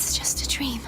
it's just a dream.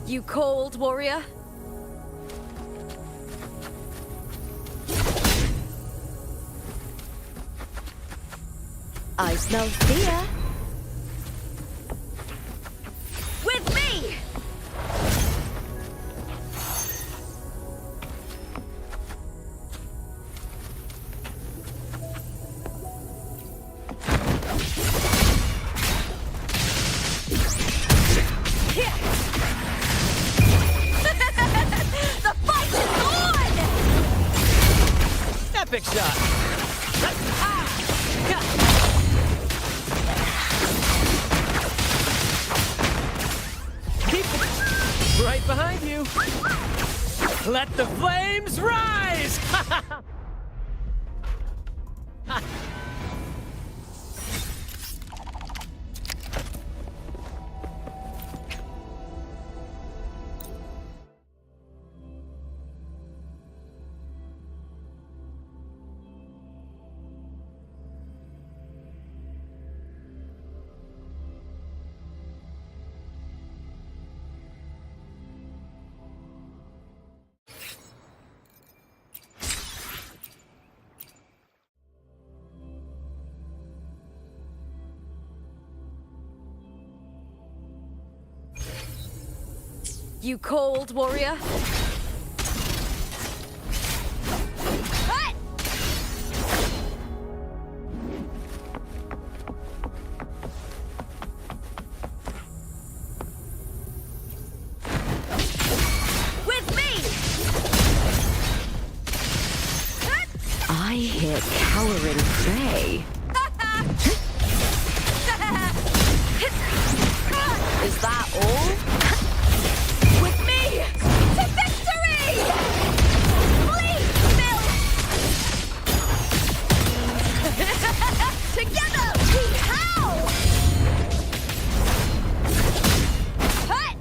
You cold, warrior? I smell fear. With me! The fight is on! Epic shot! Keep right behind you. Let the flames rise! You cold, warrior? Hut! With me! Hut! I hear cowering prey. Is that all? With me! To victory! Please, Bill! Together, we how! Hut!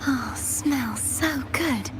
Oh, smells so good.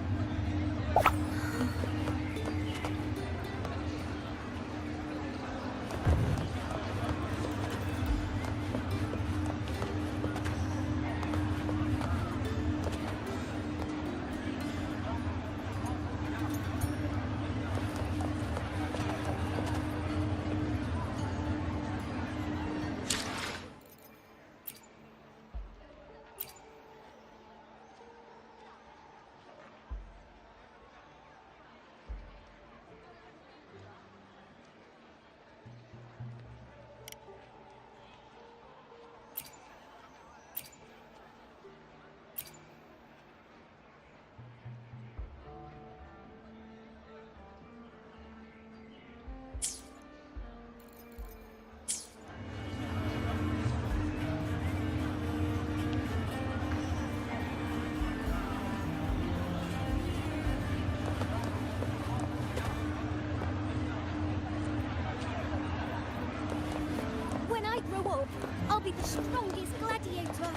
When I grow up, I'll be the strongest gladiator.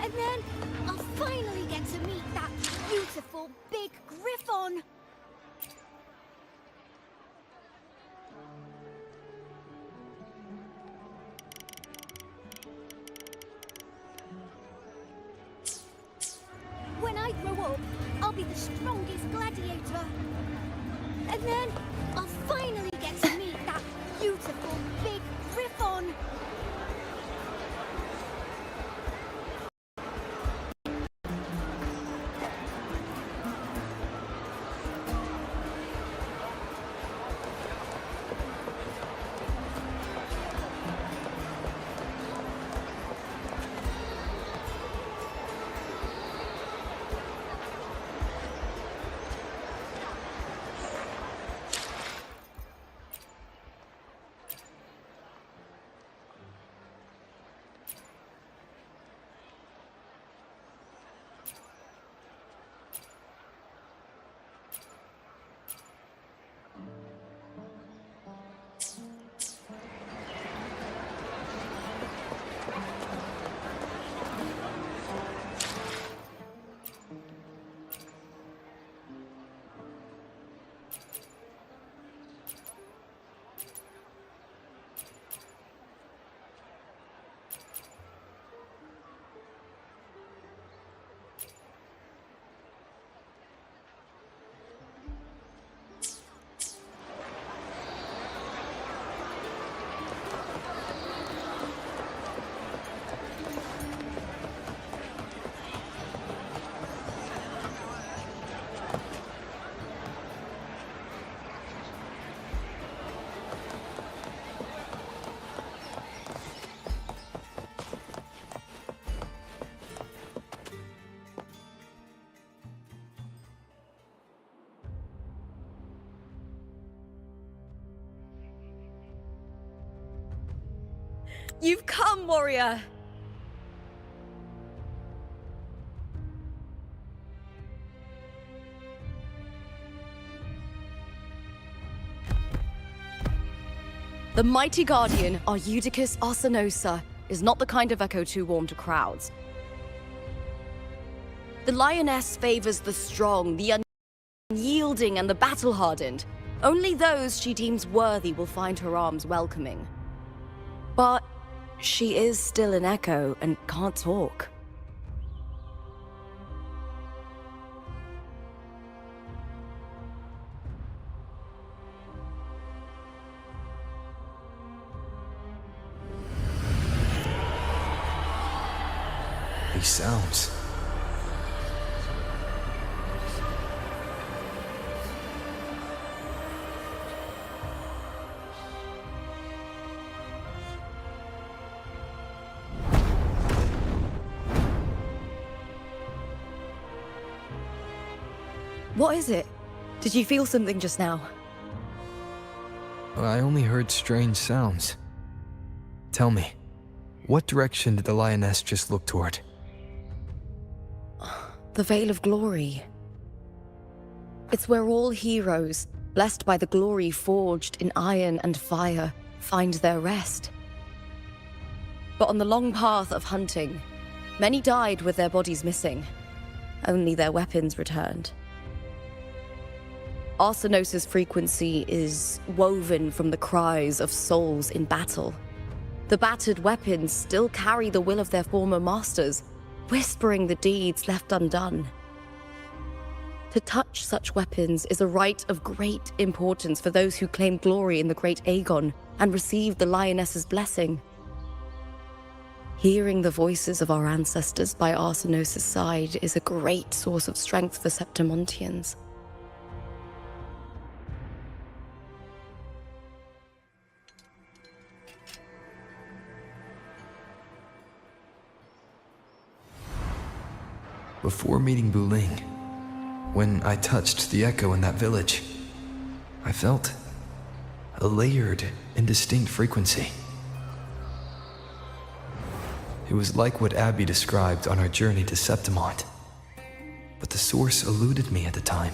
And then I'll finally get to meet that beautiful big griffon. When I grow up, I'll be the strongest gladiator. And then I'll finally get to meet that beautiful big griffon. You've come, warrior! The mighty guardian, Arudicus Arsenosa, is not the kind of echo too warm to crowds. The lioness favors the strong, the unyielding, and the battle-hardened. Only those she deems worthy will find her arms welcoming. But she is still an echo and can't talk. These sounds. What is it? Did you feel something just now? I only heard strange sounds. Tell me, what direction did the lioness just look toward? The Veil of Glory. It's where all heroes, blessed by the glory forged in iron and fire, find their rest. But on the long path of hunting, many died with their bodies missing. only their weapons returned. Arsinosis' frequency is woven from the cries of souls in battle. The battered weapons still carry the will of their former masters, whispering the deeds left undone. To touch such weapons is a rite of great importance for those who claim glory in the great Aegon and receive the Lioness's blessing. Hearing the voices of our ancestors by Arsinosis' side is a great source of strength for Septimontians. Before meeting Buling, when I touched the echo in that village, I felt a layered and distinct frequency. It was like what Abby described on our journey to Septimont, but the source eluded me at the time.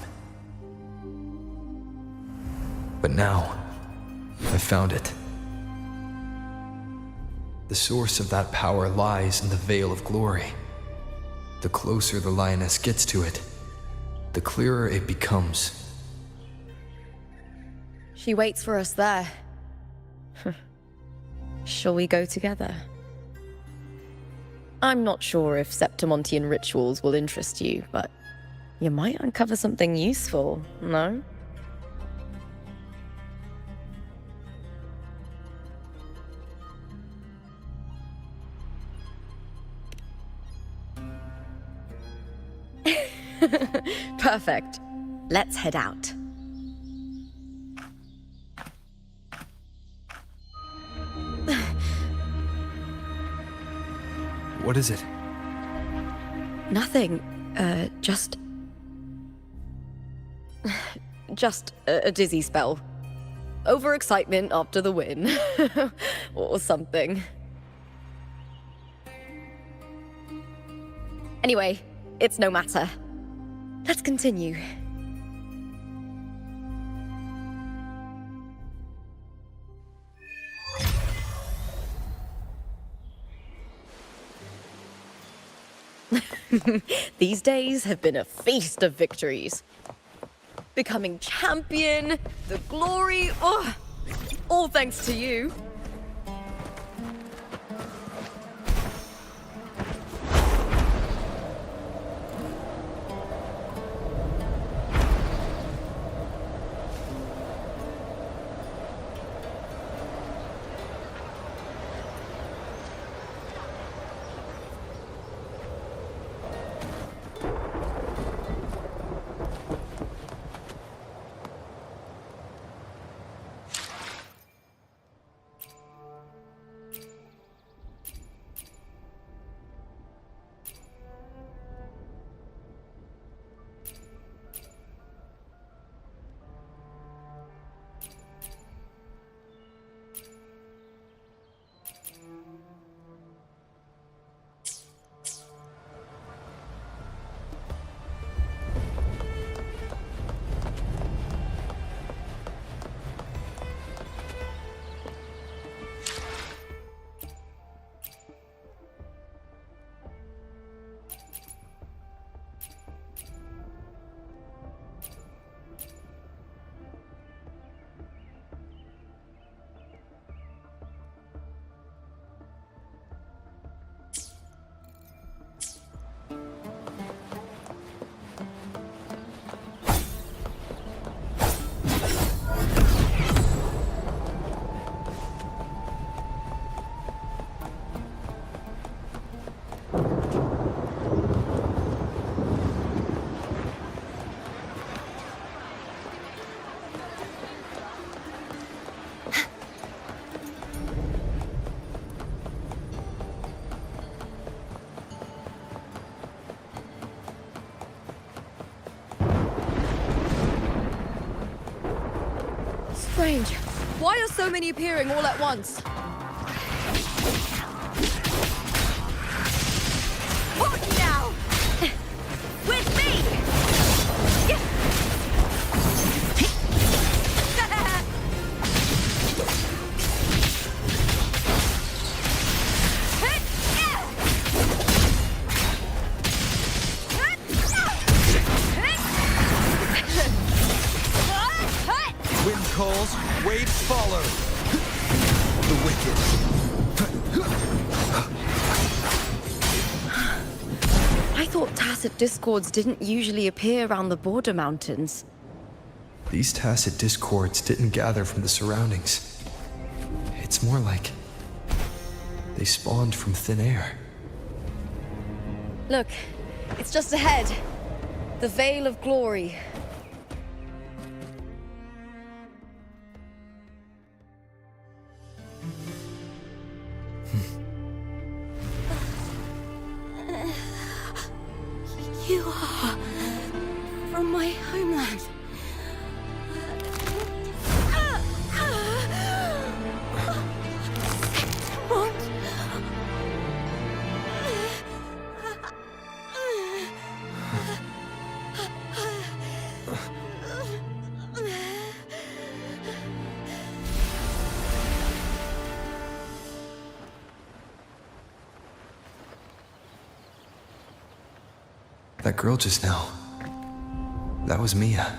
But now, I found it. The source of that power lies in the Veil of Glory. The closer the Lioness gets to it, the clearer it becomes. She waits for us there. Shall we go together? I'm not sure if Septimontian rituals will interest you, but you might uncover something useful, no? Perfect. Let's head out. What is it? Nothing. Just a dizzy spell. Overexcitement after the win. Or something. Anyway, it's no matter. Let's continue. These days have been a feast of victories. Becoming champion, the glory, all thanks to you. Strange. Why are so many appearing all at once? What now? With me! calls, waves follow. The wicked. I thought tacit discords didn't usually appear around the border mountains. These tacit discords didn't gather from the surroundings. It's more like they spawned from thin air. Look, it's just ahead. The Veil of Glory. You are from my homeland. What? That girl just now, that was Mia.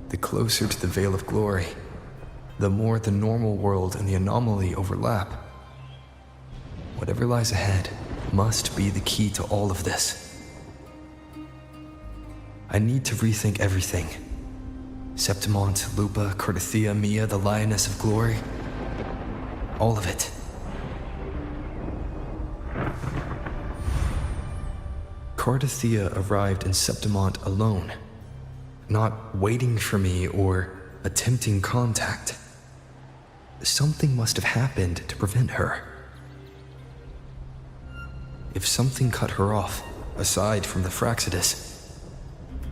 The closer to the Veil of Glory, the more the normal world and the anomaly overlap. Whatever lies ahead must be the key to all of this. I need to rethink everything. Septimont, Lupa, Cardathia, Mia, the Lioness of Glory. All of it. Cardathia arrived in Septimont alone, not waiting for me or attempting contact. Something must have happened to prevent her. If something cut her off, aside from the Fraxidus,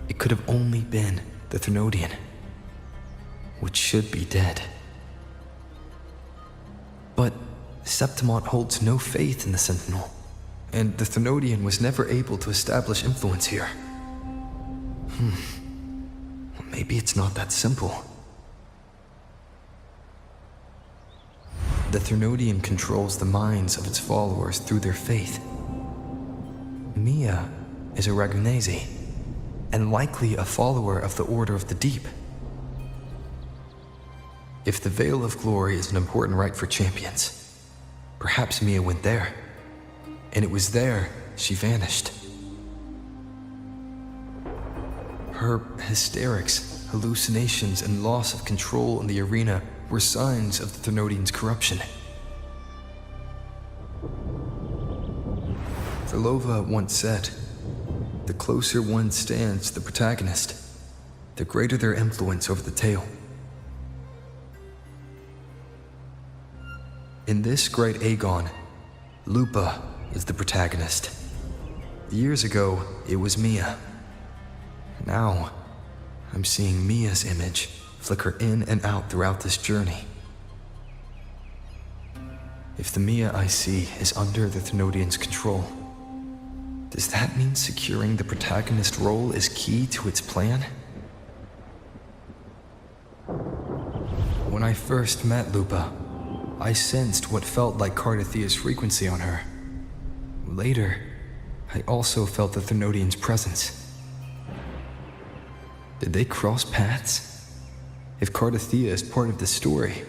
it could have only been the Thenodian, which should be dead. But Septimont holds no faith in the Sentinel, and the Thenodian was never able to establish influence here. Maybe it's not that simple. The Thenodian controls the minds of its followers through their faith. Mia is a Ragunesi, and likely a follower of the Order of the Deep. If the Veil of Glory is an important rite for champions, perhaps Mia went there, and it was there she vanished. Her hysterics, hallucinations, and loss of control in the arena were signs of the Thenodian's corruption. Thelova once said, "The closer one stands to the protagonist, the greater their influence over the tale." In this great Aegon, Lupa is the protagonist. Years ago, it was Mia. Now, I'm seeing Mia's image flicker in and out throughout this journey. If the Mia I see is under the Thenodian's control, does that mean securing the protagonist role is key to its plan? When I first met Lupa, I sensed what felt like Cardathia's frequency on her. Later, I also felt the Thenodian's presence. Did they cross paths? If Cardathia is part of the story,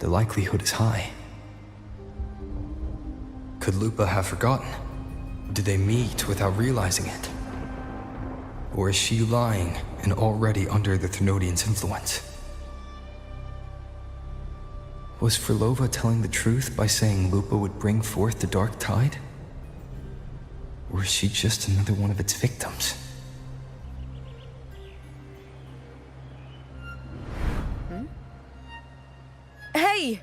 the likelihood is high. Could Lupa have forgotten? Did they meet without realizing it? Or is she lying and already under the Thenodian's influence? Was Frolova telling the truth by saying Lupa would bring forth the dark tide? Or is she just another one of its victims? Hey!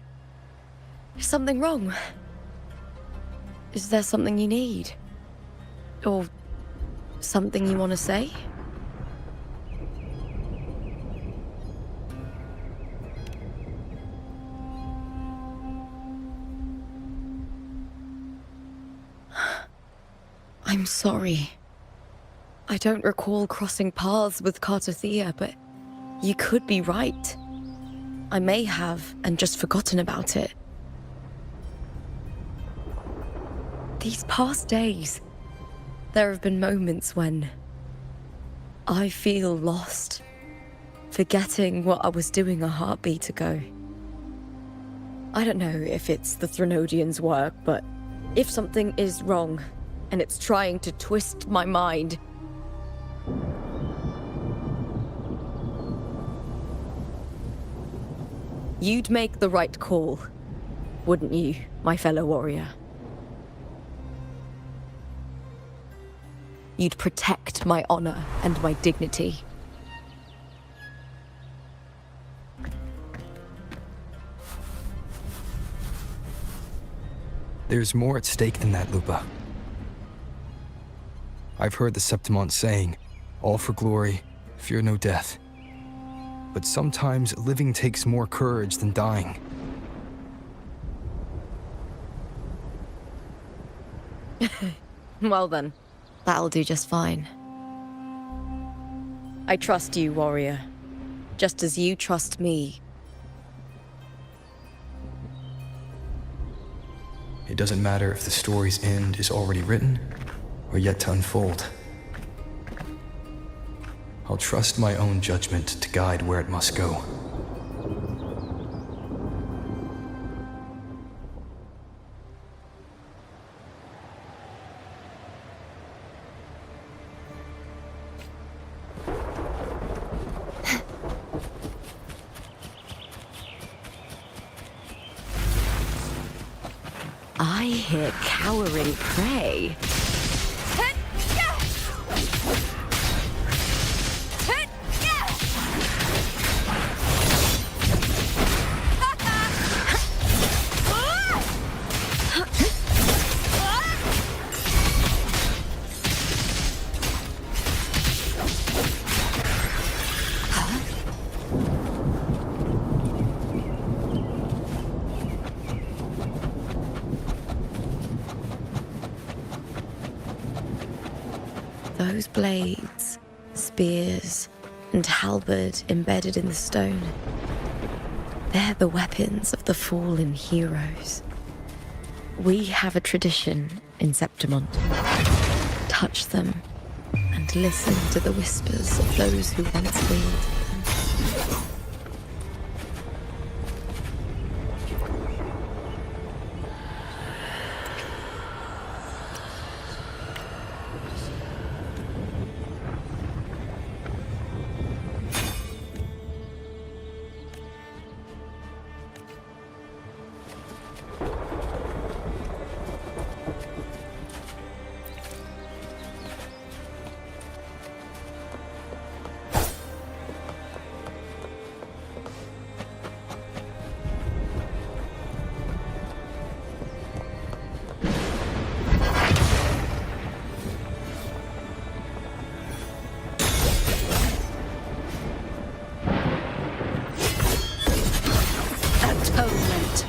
Is something wrong? Is there something you need? Or something you want to say? I'm sorry. I don't recall crossing paths with Cardathia, but you could be right. I may have, and just forgotten about it. These past days, there have been moments when I feel lost. forgetting what I was doing a heartbeat ago. I don't know if it's the Threnodians' work, but if something is wrong, and it's trying to twist my mind, you'd make the right call, wouldn't you, my fellow warrior? You'd protect my honor and my dignity. There's more at stake than that, Lupa. I've heard the Septimont saying, all for glory, fear no death. But sometimes living takes more courage than dying. Well then, that'll do just fine. I trust you, warrior, just as you trust me. It doesn't matter if the story's end is already written or yet to unfold. I'll trust my own judgment to guide where it must go. I hear cowering prey. Those blades, spears, and halberd embedded in the stone. They're the weapons of the fallen heroes. We have a tradition in Septimont. Touch them and listen to the whispers of those who once wielded them. Atonement.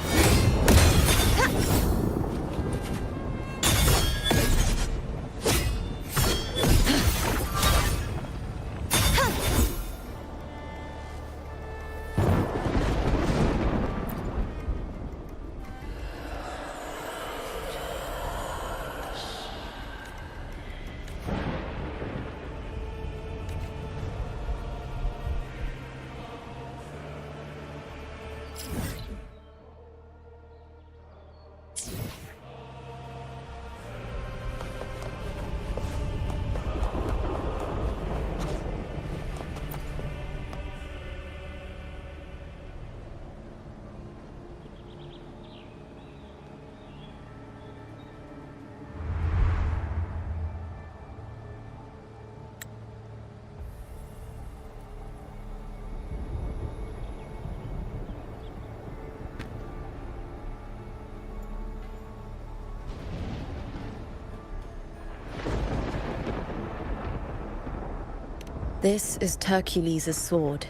This is Hercules' sword.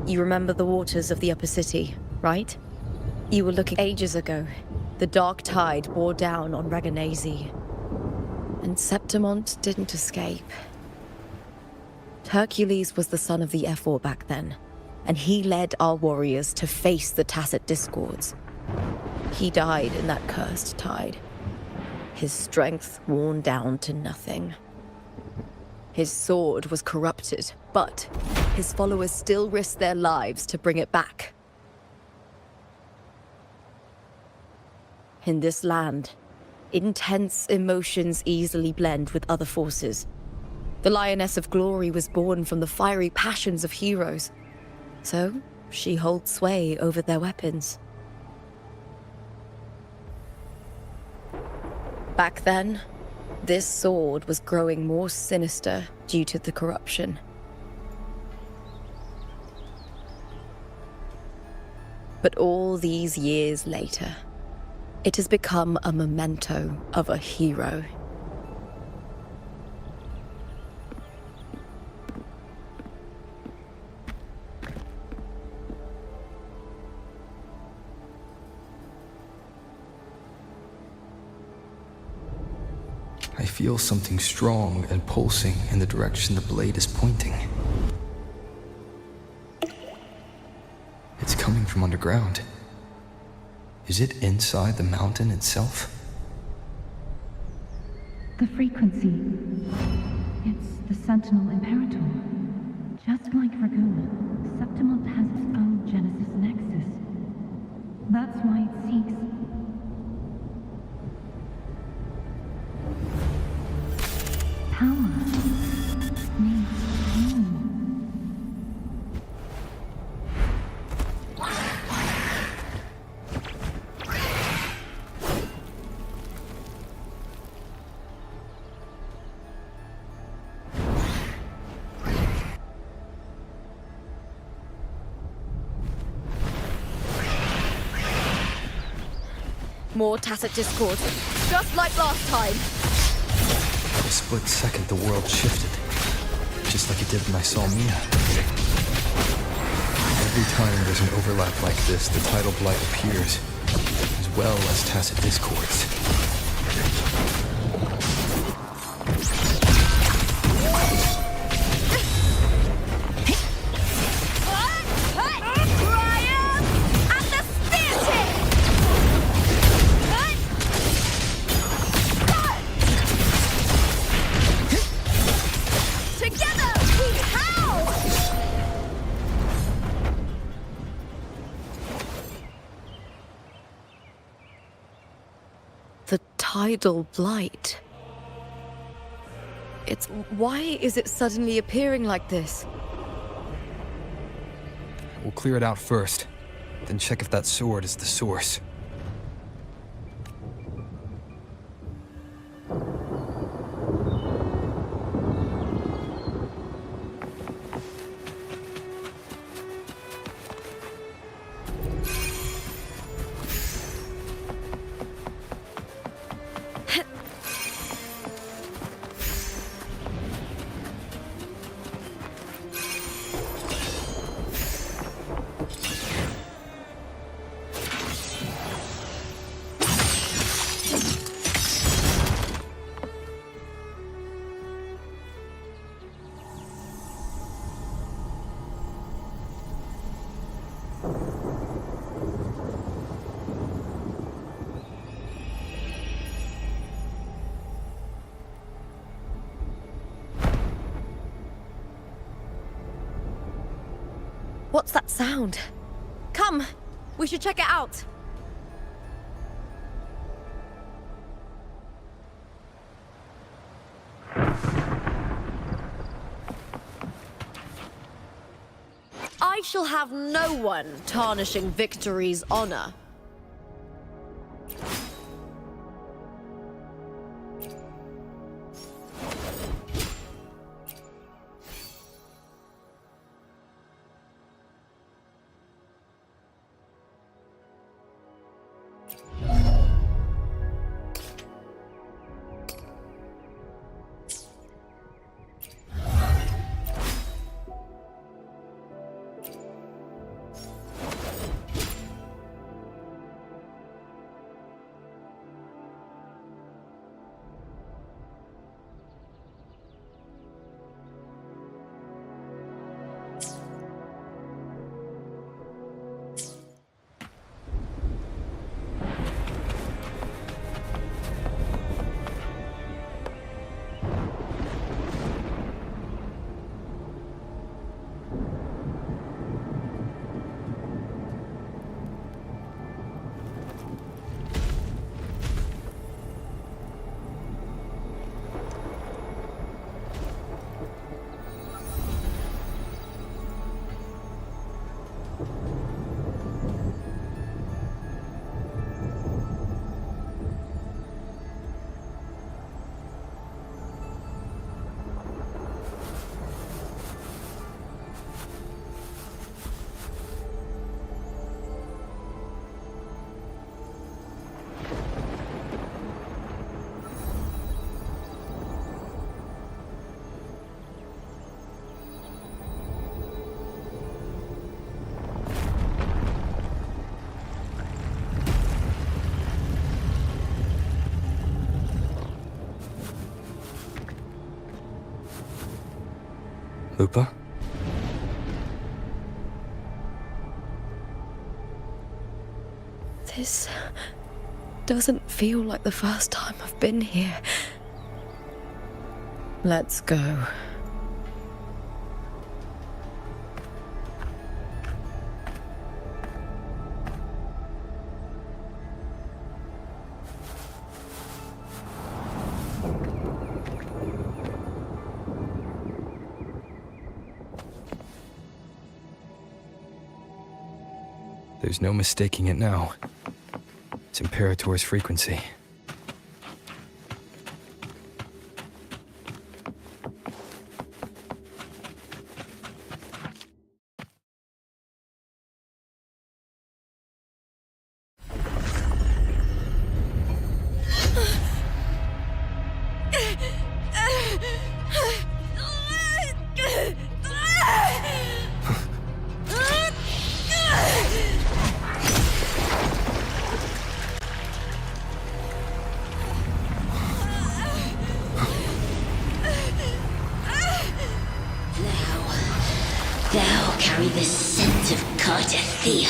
You remember the waters of the upper city, right? You were looking ages ago. The dark tide bore down on Reganese. And Septimont didn't escape. Hercules was the son of the Ephor back then, and he led our warriors to face the Tacit Discords. He died in that cursed tide, his strength worn down to nothing. His sword was corrupted, but his followers still risk their lives to bring it back. In this land, intense emotions easily blend with other forces. The Lioness of Glory was born from the fiery passions of heroes, so she holds sway over their weapons. Back then, this sword was growing more sinister due to the corruption. But all these years later, it has become a memento of a hero. I feel something strong and pulsing in the direction the blade is pointing. It's coming from underground. Is it inside the mountain itself? The frequency. It's the Sentinel Imperator. Just like Dragoon, Septimont has its own Genesis Nexus. That's why it seeks... power. Needs home. More tacit discord, just like last time. For a split second, the world shifted, just like it did when I saw Mia. Every time there's an overlap like this, the tidal blight appears, as well as tacit discords. The tidal blight. Why is it suddenly appearing like this? We'll clear it out first, then check if that sword is the source. What's that sound? Come, we should check it out. I shall have no one tarnishing victory's honor. Lupa? This doesn't feel like the first time I've been here. Let's go. There's no mistaking it now. It's Imperator's frequency. Thou carry the scent of Cardathea.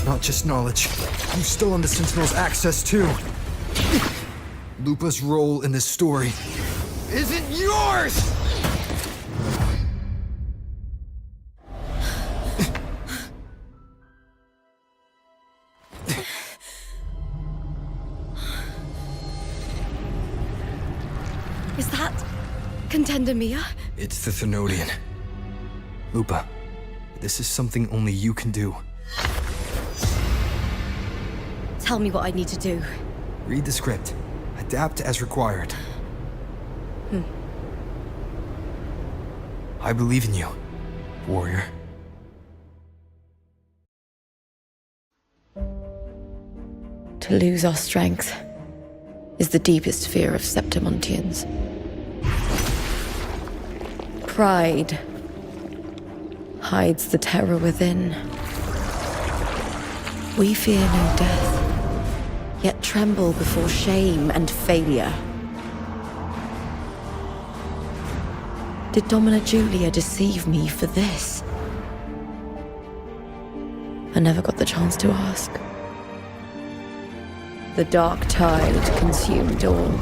Not just knowledge. You still on the Sentinel's access too. Lupa's role in this story isn't yours! Is that Contender Mia? It's the Thenodian. Lupa, this is something only you can do. Tell me what I need to do. Read the script. Adapt as required. I believe in you, warrior. To lose our strength is the deepest fear of Septimontians. Pride hides the terror within. We fear no death, yet tremble before shame and failure. Did Domina Julia deceive me for this? I never got the chance to ask. The dark tide consumed all.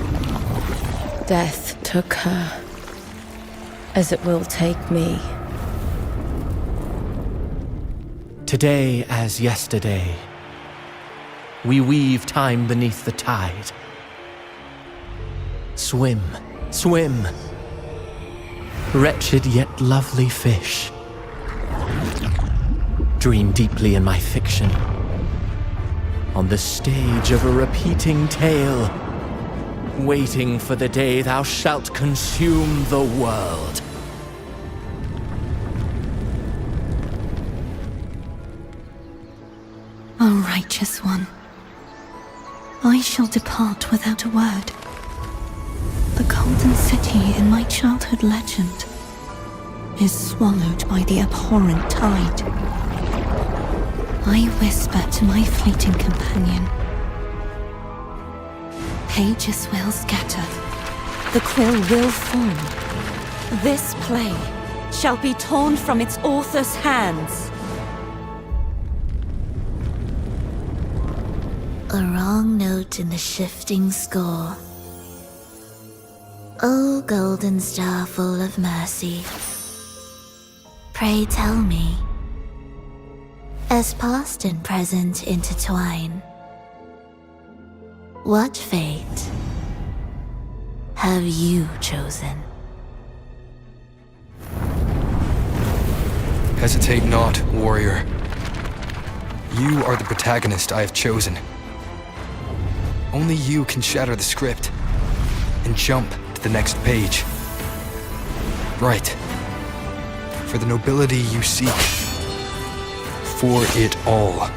Death took her, as it will take me. Today as yesterday, we weave time beneath the tide. Swim, swim, wretched yet lovely fish. Dream deeply in my fiction, on the stage of a repeating tale, waiting for the day thou shalt consume the world. O righteous one, I shall depart without a word. The golden city in my childhood legend is swallowed by the abhorrent tide. I whisper to my fleeting companion. Pages will scatter. The quill will form. This play shall be torn from its author's hands. A wrong note in the shifting score. O golden star full of mercy, pray tell me, as past and present intertwine, what fate have you chosen? Hesitate not, warrior. You are the protagonist I have chosen. Only you can shatter the script and jump to the next page. Right. For the nobility you seek. For it all.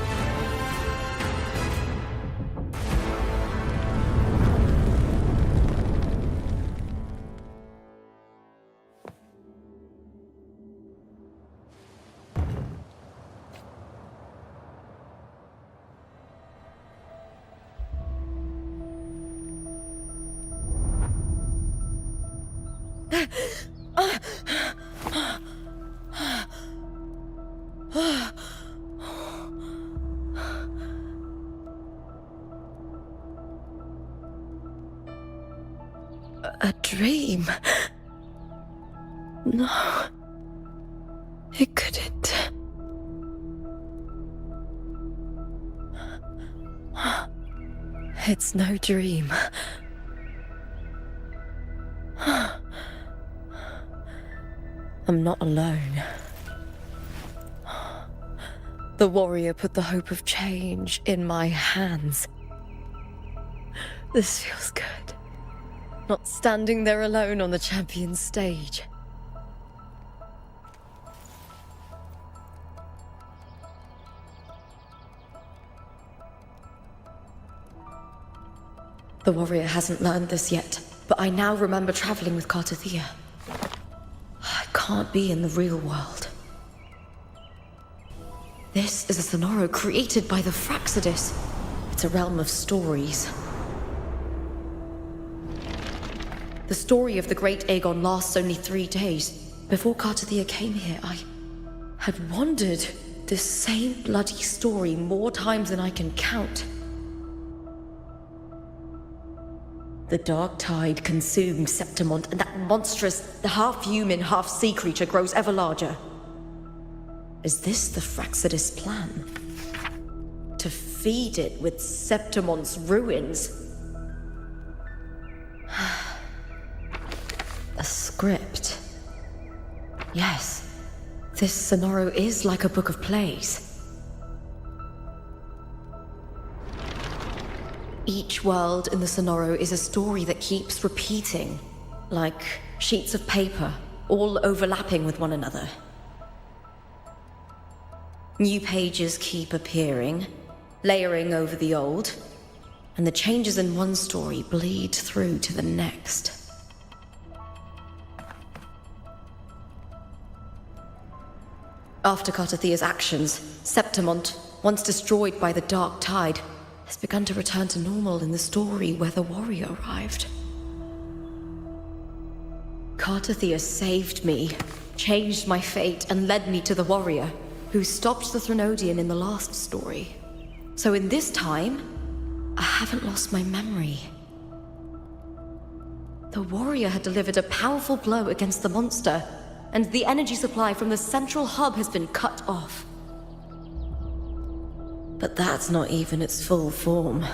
a dream. No. It couldn't. It's no dream. I'm not alone. The warrior put the hope of change in my hands. This feels good. Not standing there alone on the champion's stage. The warrior hasn't learned this yet, but I now remember traveling with Cartothea. I can't be in the real world. This is a Sonoro created by the Fraxidus. It's a realm of stories. The story of the Great Aegon lasts only 3 days. Before Cartothea came here, I had wandered this same bloody story more times than I can count. The dark tide consumes Septimont, and that monstrous, half-human, half-sea creature grows ever larger. Is this the Fraxidus' plan? To feed it with Septimont's ruins? A script. Yes, this Sonoro is like a book of plays. Each world in the Sonoro is a story that keeps repeating, like sheets of paper, all overlapping with one another. New pages keep appearing, layering over the old, and the changes in one story bleed through to the next. After Cartothea's actions, Septimont, once destroyed by the dark tide, has begun to return to normal in the story where the warrior arrived. Cartothea saved me, changed my fate, and led me to the warrior, who stopped the Threnodian in the last story. So in this time, I haven't lost my memory. The warrior had delivered a powerful blow against the monster, and the energy supply from the central hub has been cut off. But that's not even its full form.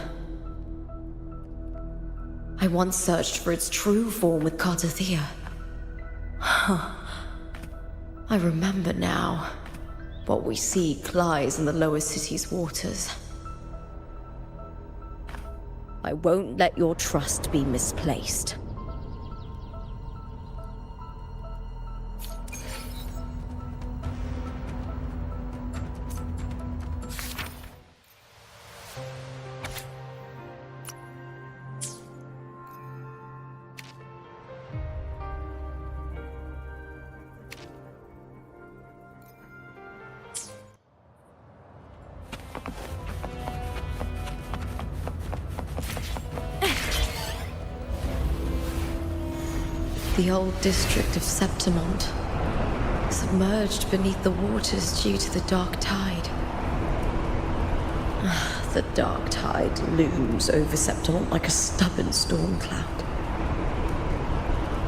I once searched for its true form with Cartothea. I remember now. What we seek lies in the lower city's waters. I won't let your trust be misplaced. The old district of Septimont, submerged beneath the waters due to the dark tide. The dark tide looms over Septimont like a stubborn storm cloud.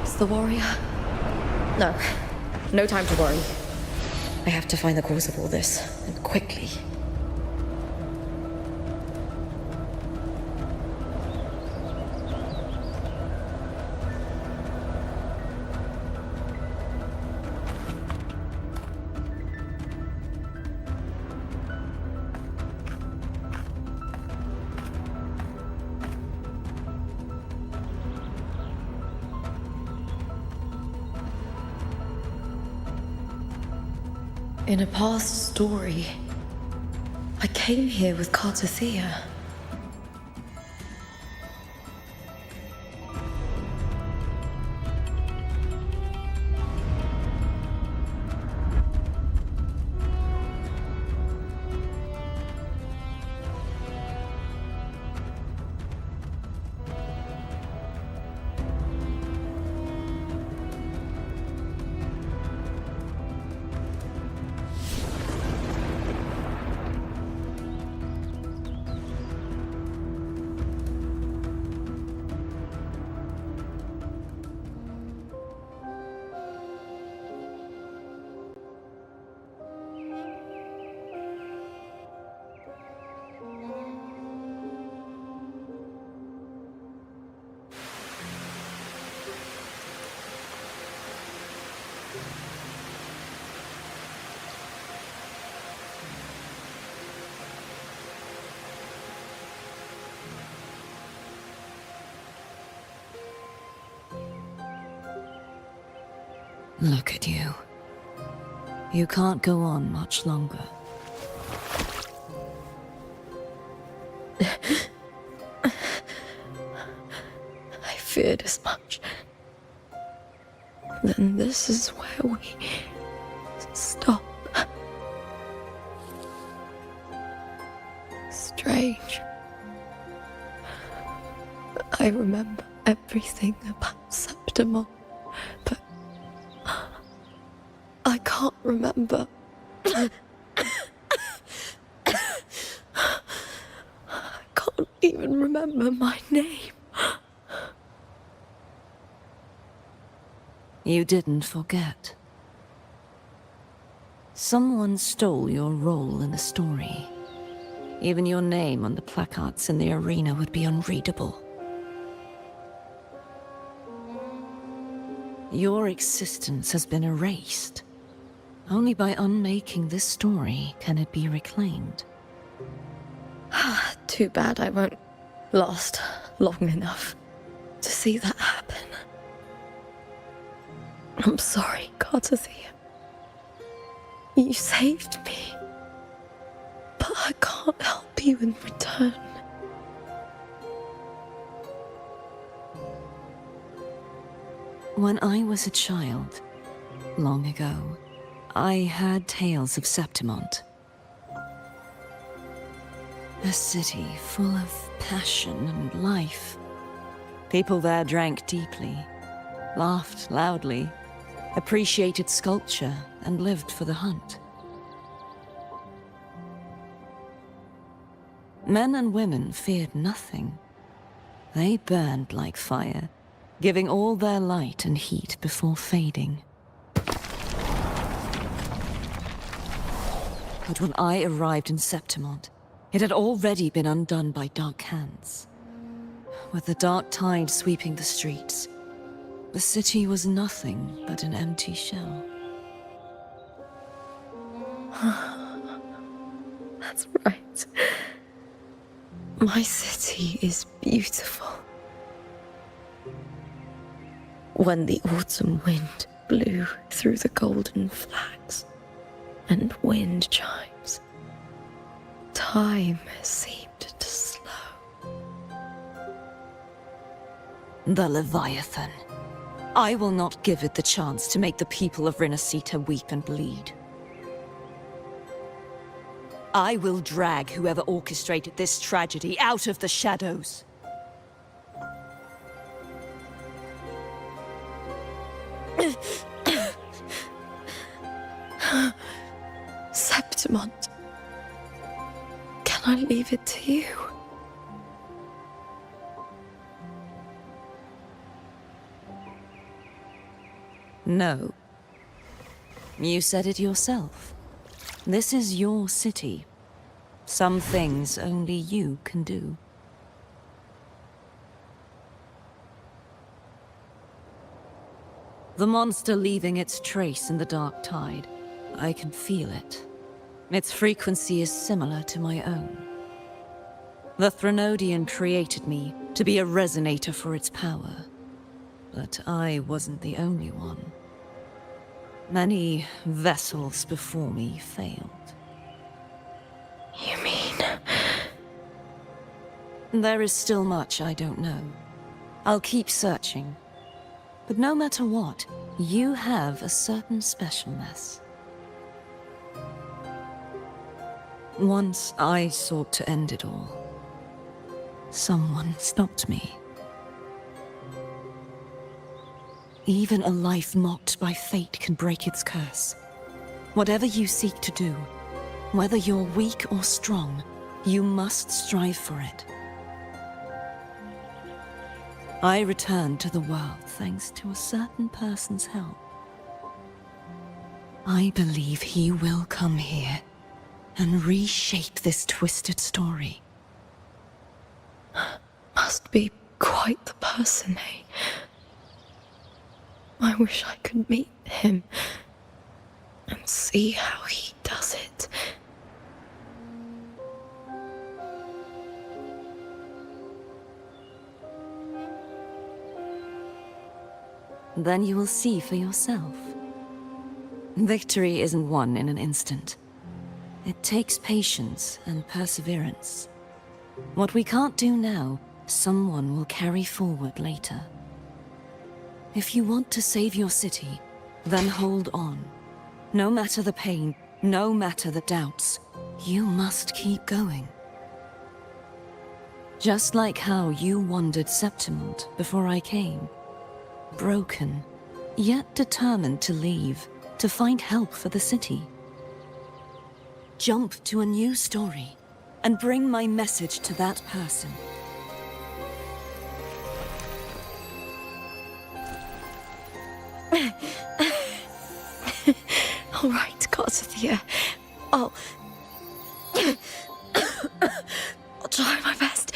Is the warrior? No time to worry. I have to find the cause of all this, and quickly. In a past story, I came here with Cartothea. Look at you. You can't go on much longer. I feared as much. Then this is where we stop. Strange. I remember everything about Septimon, but I can't remember. I can't even remember my name. You didn't forget. Someone stole your role in the story. Even your name on the placards in the arena would be unreadable. Your existence has been erased. Only by unmaking this story can it be reclaimed. Too bad I won't last long enough to see that happen. I'm sorry, Cartathea. You saved me. But I can't help you in return. When I was a child, long ago, I heard tales of Septimont. A city full of passion and life. People there drank deeply, laughed loudly, appreciated sculpture, and lived for the hunt. Men and women feared nothing. They burned like fire, giving all their light and heat before fading. But when I arrived in Septimont, it had already been undone by dark hands. With the dark tide sweeping the streets, the city was nothing but an empty shell. That's right. My city is beautiful. When the autumn wind blew through the golden flags and wind chimes, time seemed to slow. The Leviathan. I will not give it the chance to make the people of Rinasita weep and bleed. I will drag whoever orchestrated this tragedy out of the shadows. Septimont, can I leave it to you? No. You said it yourself. This is your city. Some things only you can do. The monster leaving its trace in the dark tide. I can feel it. Its frequency is similar to my own. The Threnodian created me to be a resonator for its power. But I wasn't the only one. Many vessels before me failed. You mean... There is still much I don't know. I'll keep searching. But no matter what, you have a certain specialness. Once I sought to end it all. Someone stopped me. Even a life mocked by fate can break its curse. Whatever you seek to do, whether you're weak or strong, you must strive for it. I returned to the world thanks to a certain person's help. I believe he will come here and reshape this twisted story. Must be quite the person, eh? I wish I could meet him and see how he does it. Then you will see for yourself. Victory isn't won in an instant. It takes patience and perseverance. What we can't do now, someone will carry forward later. If you want to save your city, then hold on. No matter the pain, no matter the doubts, you must keep going. Just like how you wandered Septimont before I came. Broken, yet determined to leave, to find help for the city. Jump to a new story, and bring my message to that person. All right, Garcia. I'll try my best.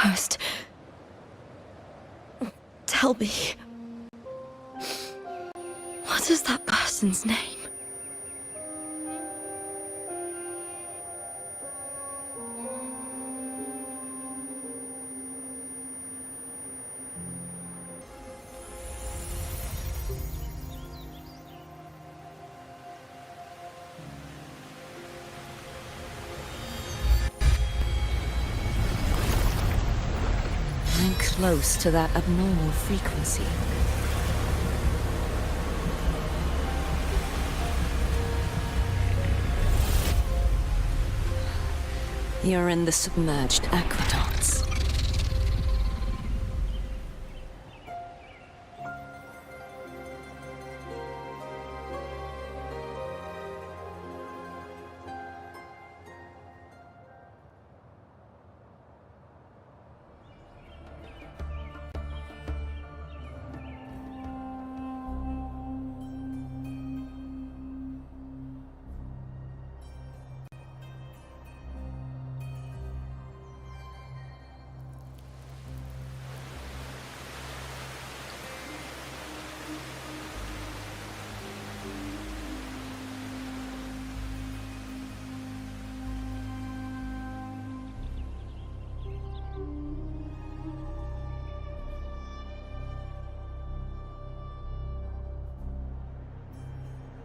First, tell me, what is that person's name? I'm close to that abnormal frequency. You're in the submerged aqueducts.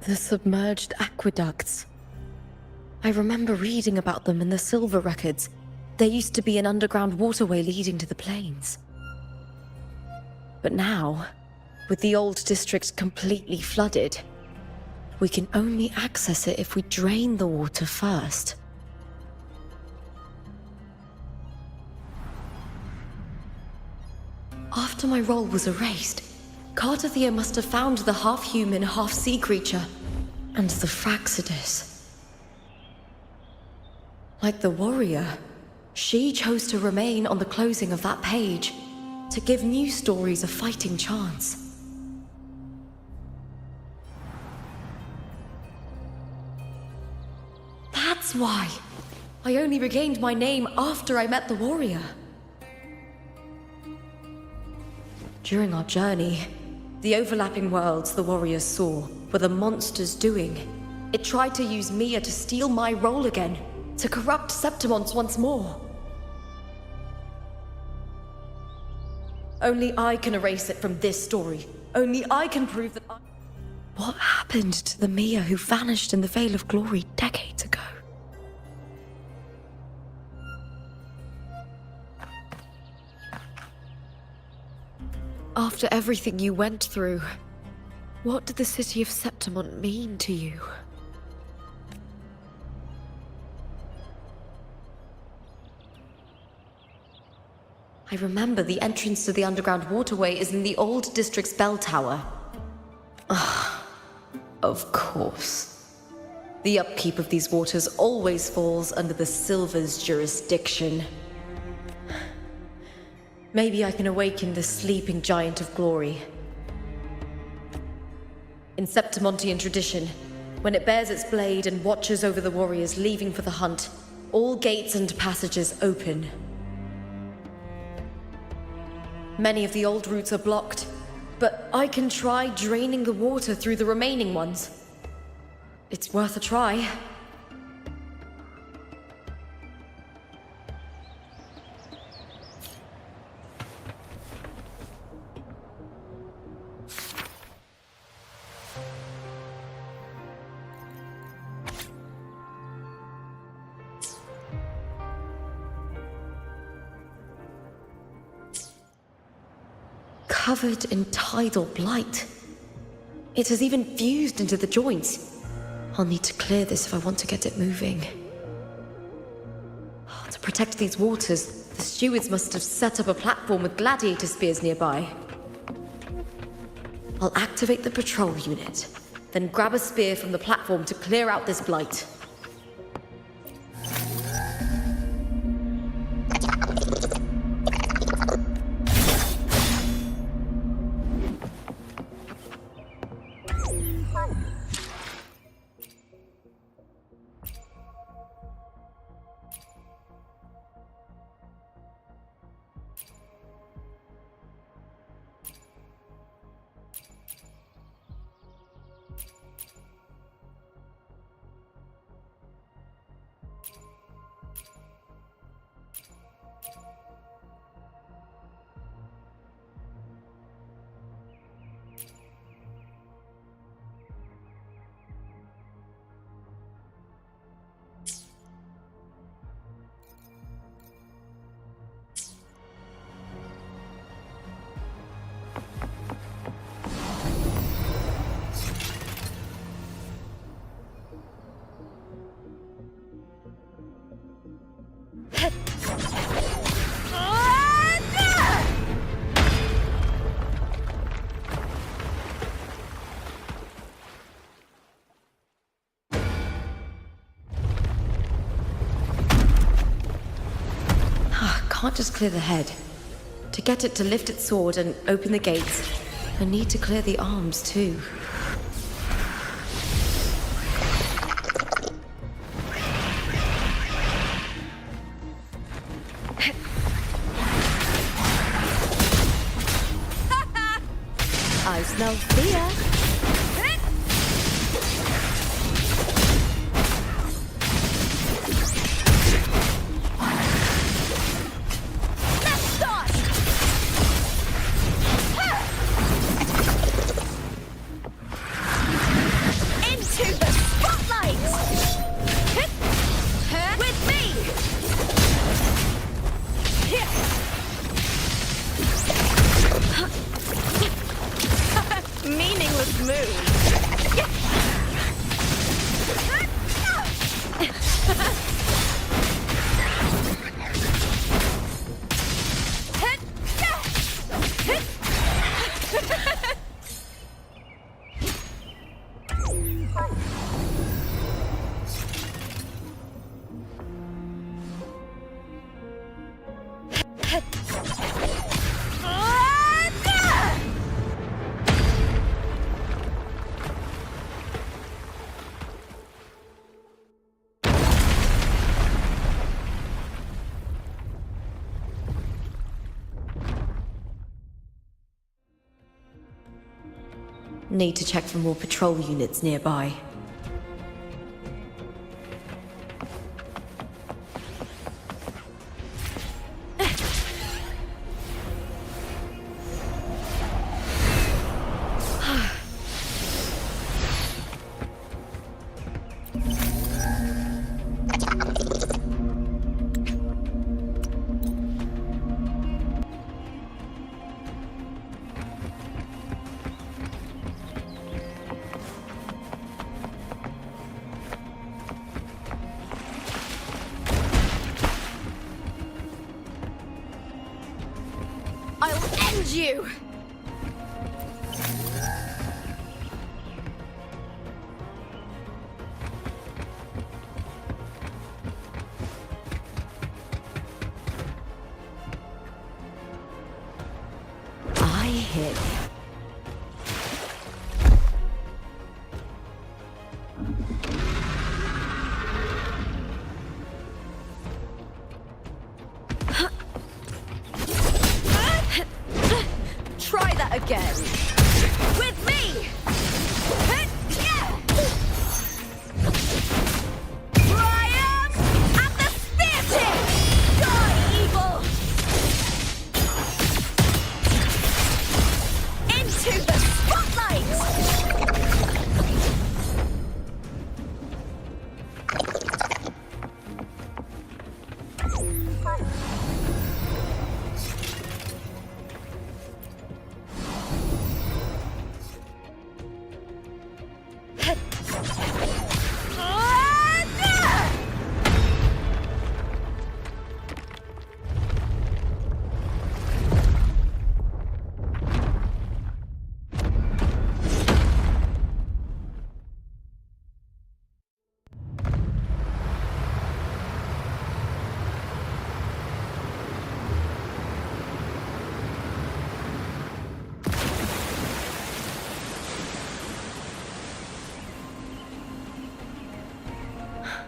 The submerged aqueducts. I remember reading about them in the Silver records. There used to be an underground waterway leading to the plains. But now, with the old district completely flooded, we can only access it if we drain the water first. After my role was erased, Cartathea must have found the half-human, half-sea creature, and the Fraxidus. Like the warrior, she chose to remain on the closing of that page, to give new stories a fighting chance. That's why I only regained my name after I met the warrior. During our journey, the overlapping worlds the warriors saw were the monsters doing. It tried to use Mia to steal my role again, to corrupt Septimont once more. Only I can erase it from this story. Only I can prove that I... What happened to the Mia who vanished in the Veil of Glory decades ago? After everything you went through, what did the city of Septimont mean to you? I remember the entrance to the underground waterway is in the old district's bell tower. Ah, of course. The upkeep of these waters always falls under the Silver's jurisdiction. Maybe I can awaken the sleeping giant of glory. In Septimontian tradition, when it bears its blade and watches over the warriors leaving for the hunt, all gates and passages open. Many of the old routes are blocked, but I can try draining the water through the remaining ones. It's worth a try. Covered in tidal blight. It has even fused into the joints. I'll need to clear this if I want to get it moving. To protect these waters, the stewards must have set up a platform with gladiator spears nearby. I'll activate the patrol unit, then grab a spear from the platform to clear out this blight. Can't just clear the head. To get it to lift its sword and open the gates, I need to clear the arms too. I smell fear. Need to check for more patrol units nearby. You! I hit. Try that again. With me!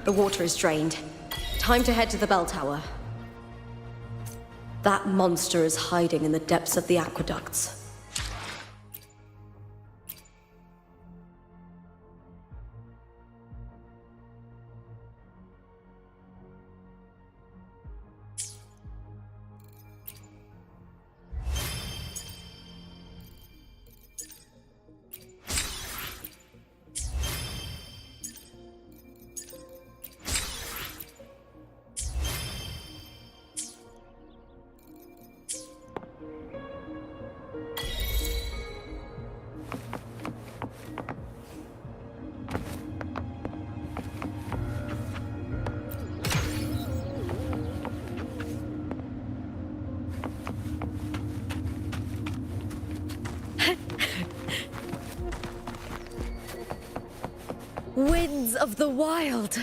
The water is drained. Time to head to the bell tower. That monster is hiding in the depths of the aqueducts. Winds of the wild!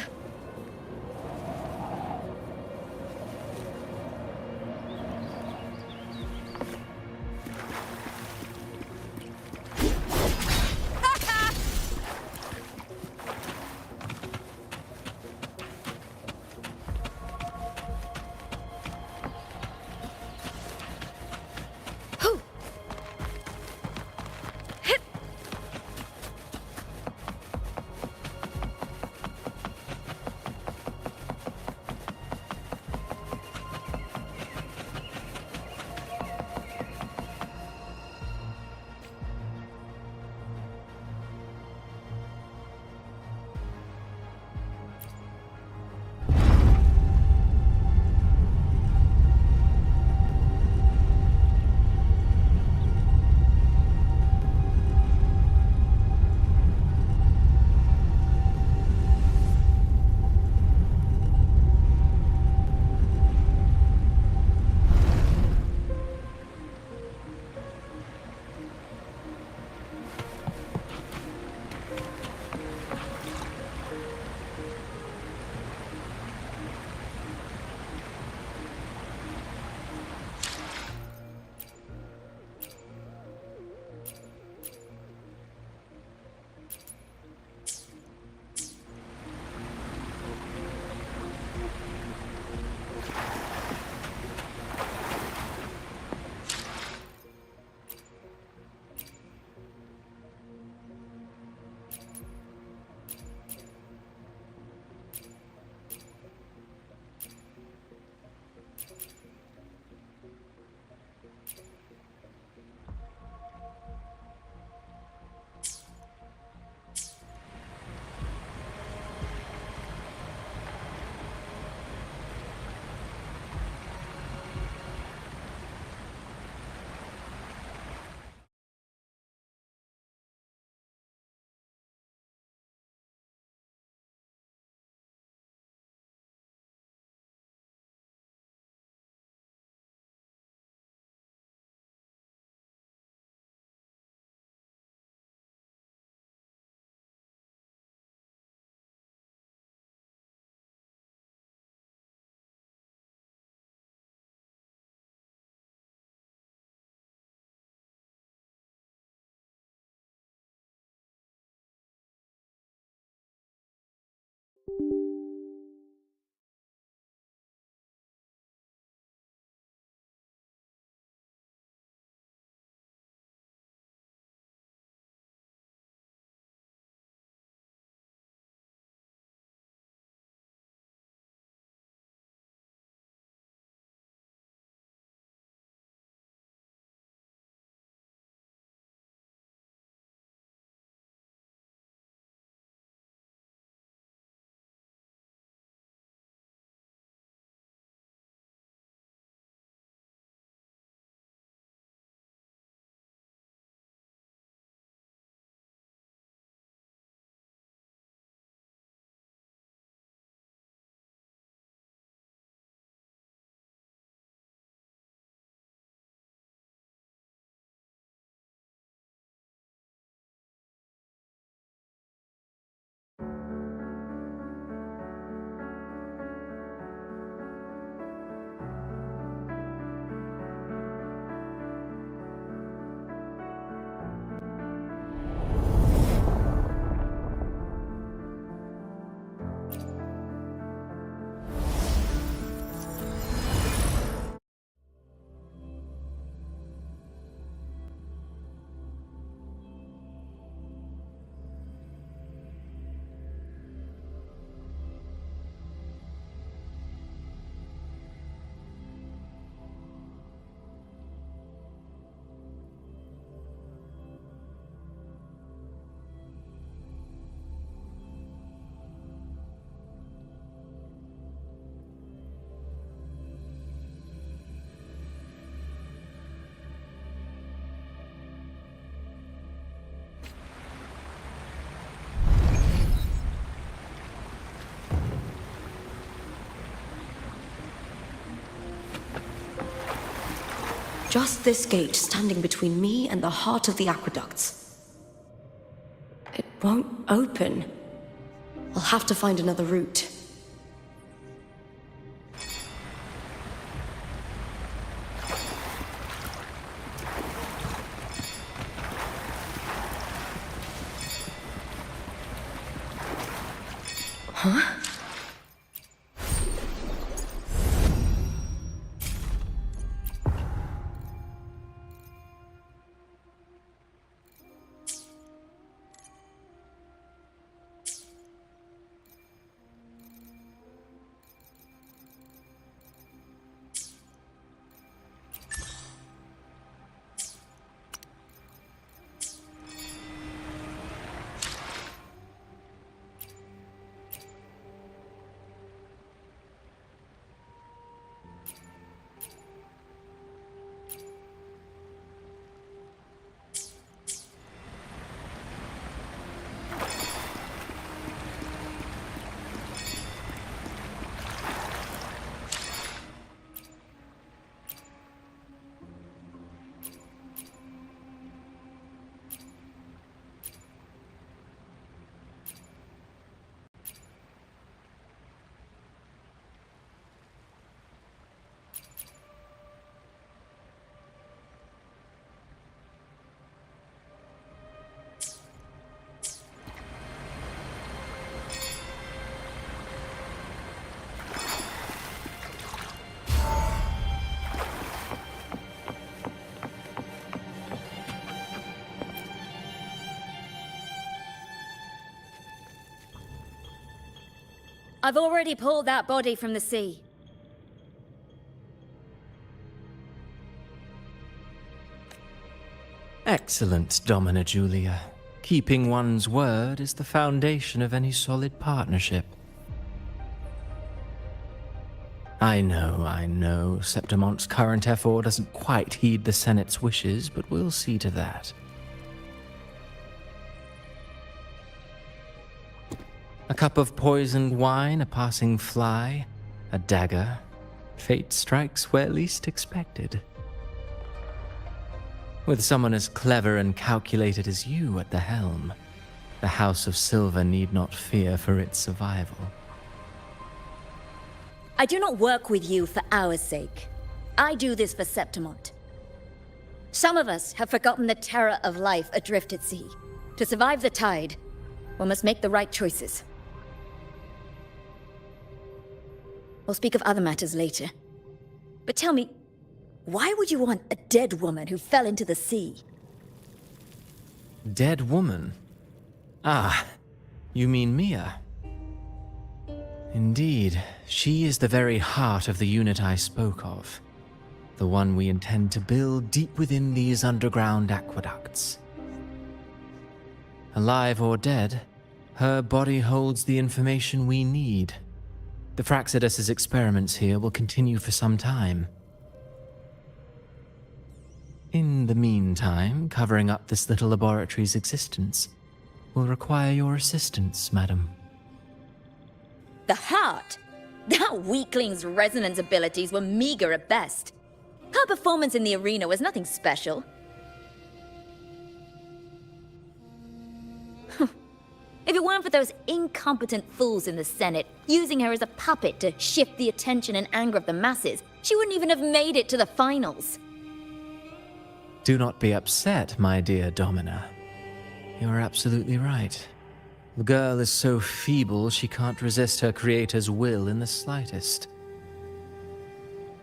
just this gate standing between me and the heart of the aqueducts. It won't open. I'll have to find another route. Huh? I've already pulled that body from the sea. Excellent, Domina Julia. Keeping one's word is the foundation of any solid partnership. I know, Septimonte's current effort doesn't quite heed the Senate's wishes, but we'll see to that. A cup of poisoned wine, a passing fly, a dagger. Fate strikes where least expected. With someone as clever and calculated as you at the helm, the House of Silver need not fear for its survival. I do not work with you for our sake. I do this for Septimont. Some of us have forgotten the terror of life adrift at sea. To survive the tide, one must make the right choices. We'll speak of other matters later. But tell me, why would you want a dead woman who fell into the sea? Dead woman? Ah, you mean Mia? Indeed, she is the very heart of the unit I spoke of. The one we intend to build deep within these underground aqueducts. Alive or dead, her body holds the information we need. The Fraxidus's experiments here will continue for some time. In the meantime, covering up this little laboratory's existence will require your assistance, madam. The heart? That weakling's resonance abilities were meager at best. Her performance in the arena was nothing special. If it weren't for those incompetent fools in the Senate using her as a puppet to shift the attention and anger of the masses, she wouldn't even have made it to the finals. Do not be upset, my dear Domina. You are absolutely right. The girl is so feeble she can't resist her creator's will in the slightest.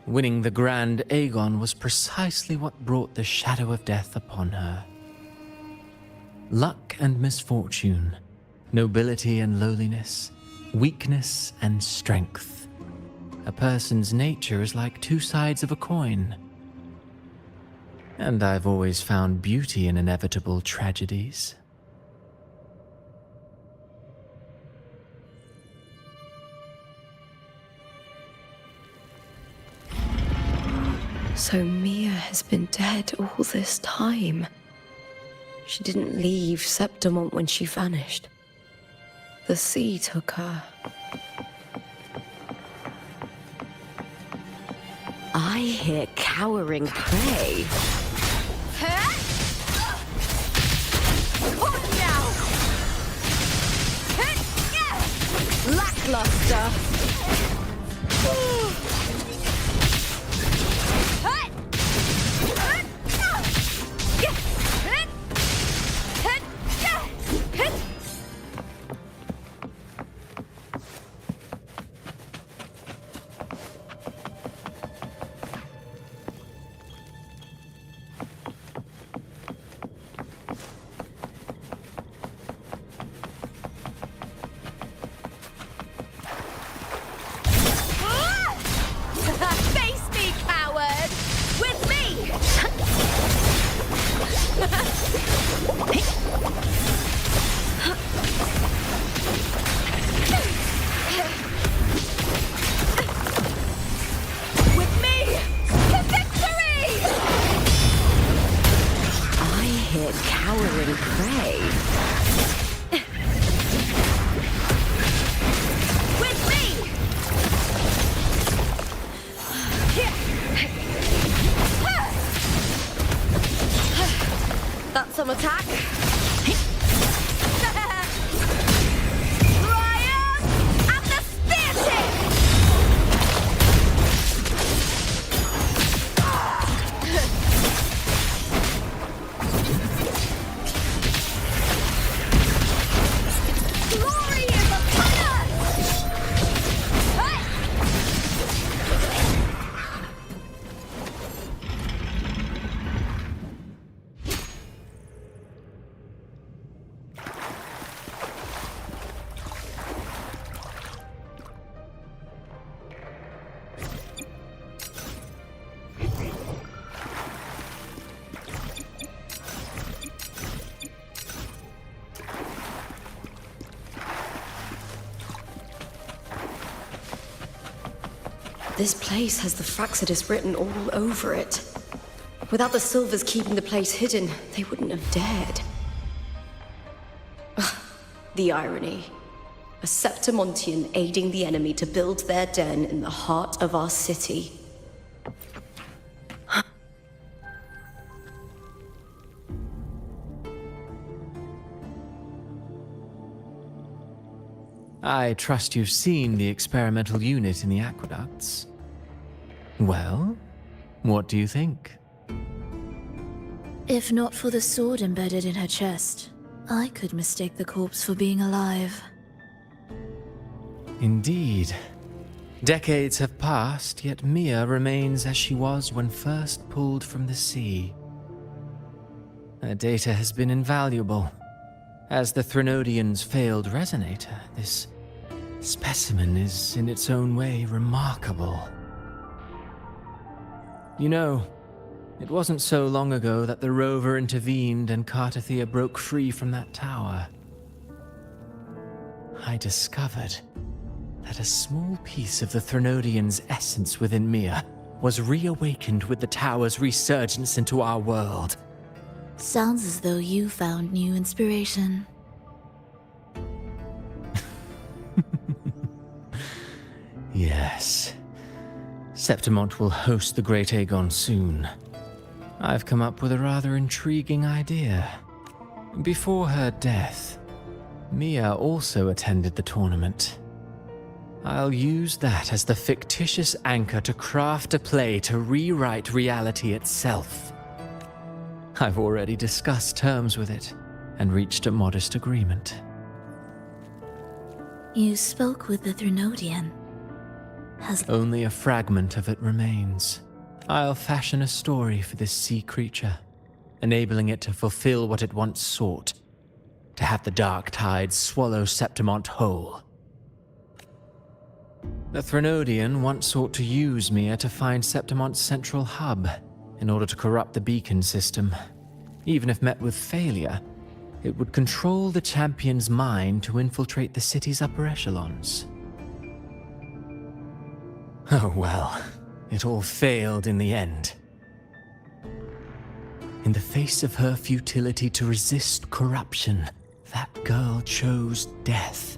Winning the Grand Aegon was precisely what brought the shadow of death upon her. Luck and misfortune, nobility and lowliness, weakness and strength. A person's nature is like two sides of a coin. And I've always found beauty in inevitable tragedies. So Mia has been dead all this time. She didn't leave Septimont when she vanished. The sea took her. I hear cowering prey. On now! Lackluster! Face me, coward! With me! With me! To victory! I hear cowering prey. With me! That's some attack. Triumph at the spear tip! Glory is upon us! This place has the Fraxidus written all over it. Without the Silvers keeping the place hidden, they wouldn't have dared. Ugh, the irony. A Septimontian aiding the enemy to build their den in the heart of our city. I trust you've seen the experimental unit in the aqueducts. Well, what do you think? If not for the sword embedded in her chest, I could mistake the corpse for being alive. Indeed. Decades have passed, yet Mia remains as she was when first pulled from the sea. Her data has been invaluable. As the Threnodian's failed resonator, this specimen is in its own way remarkable. You know, it wasn't so long ago that the rover intervened and Cartathea broke free from that tower. I discovered that a small piece of the Threnodian's essence within Mia was reawakened with the tower's resurgence into our world. Sounds as though you found new inspiration. Yes. Septimont will host the Great Aegon soon. I've come up with a rather intriguing idea. Before her death, Mia also attended the tournament. I'll use that as the fictitious anchor to craft a play to rewrite reality itself. I've already discussed terms with it and reached a modest agreement. You spoke with the Threnodian. Only a fragment of it remains. I'll fashion a story for this sea creature, enabling it to fulfill what it once sought, to have the dark tides swallow Septimont whole. The Threnodian once sought to use Mia to find Septimont's central hub in order to corrupt the beacon system. Even if met with failure, it would control the champion's mind to infiltrate the city's upper echelons. Oh well, it all failed in the end. In the face of her futility to resist corruption, that girl chose death.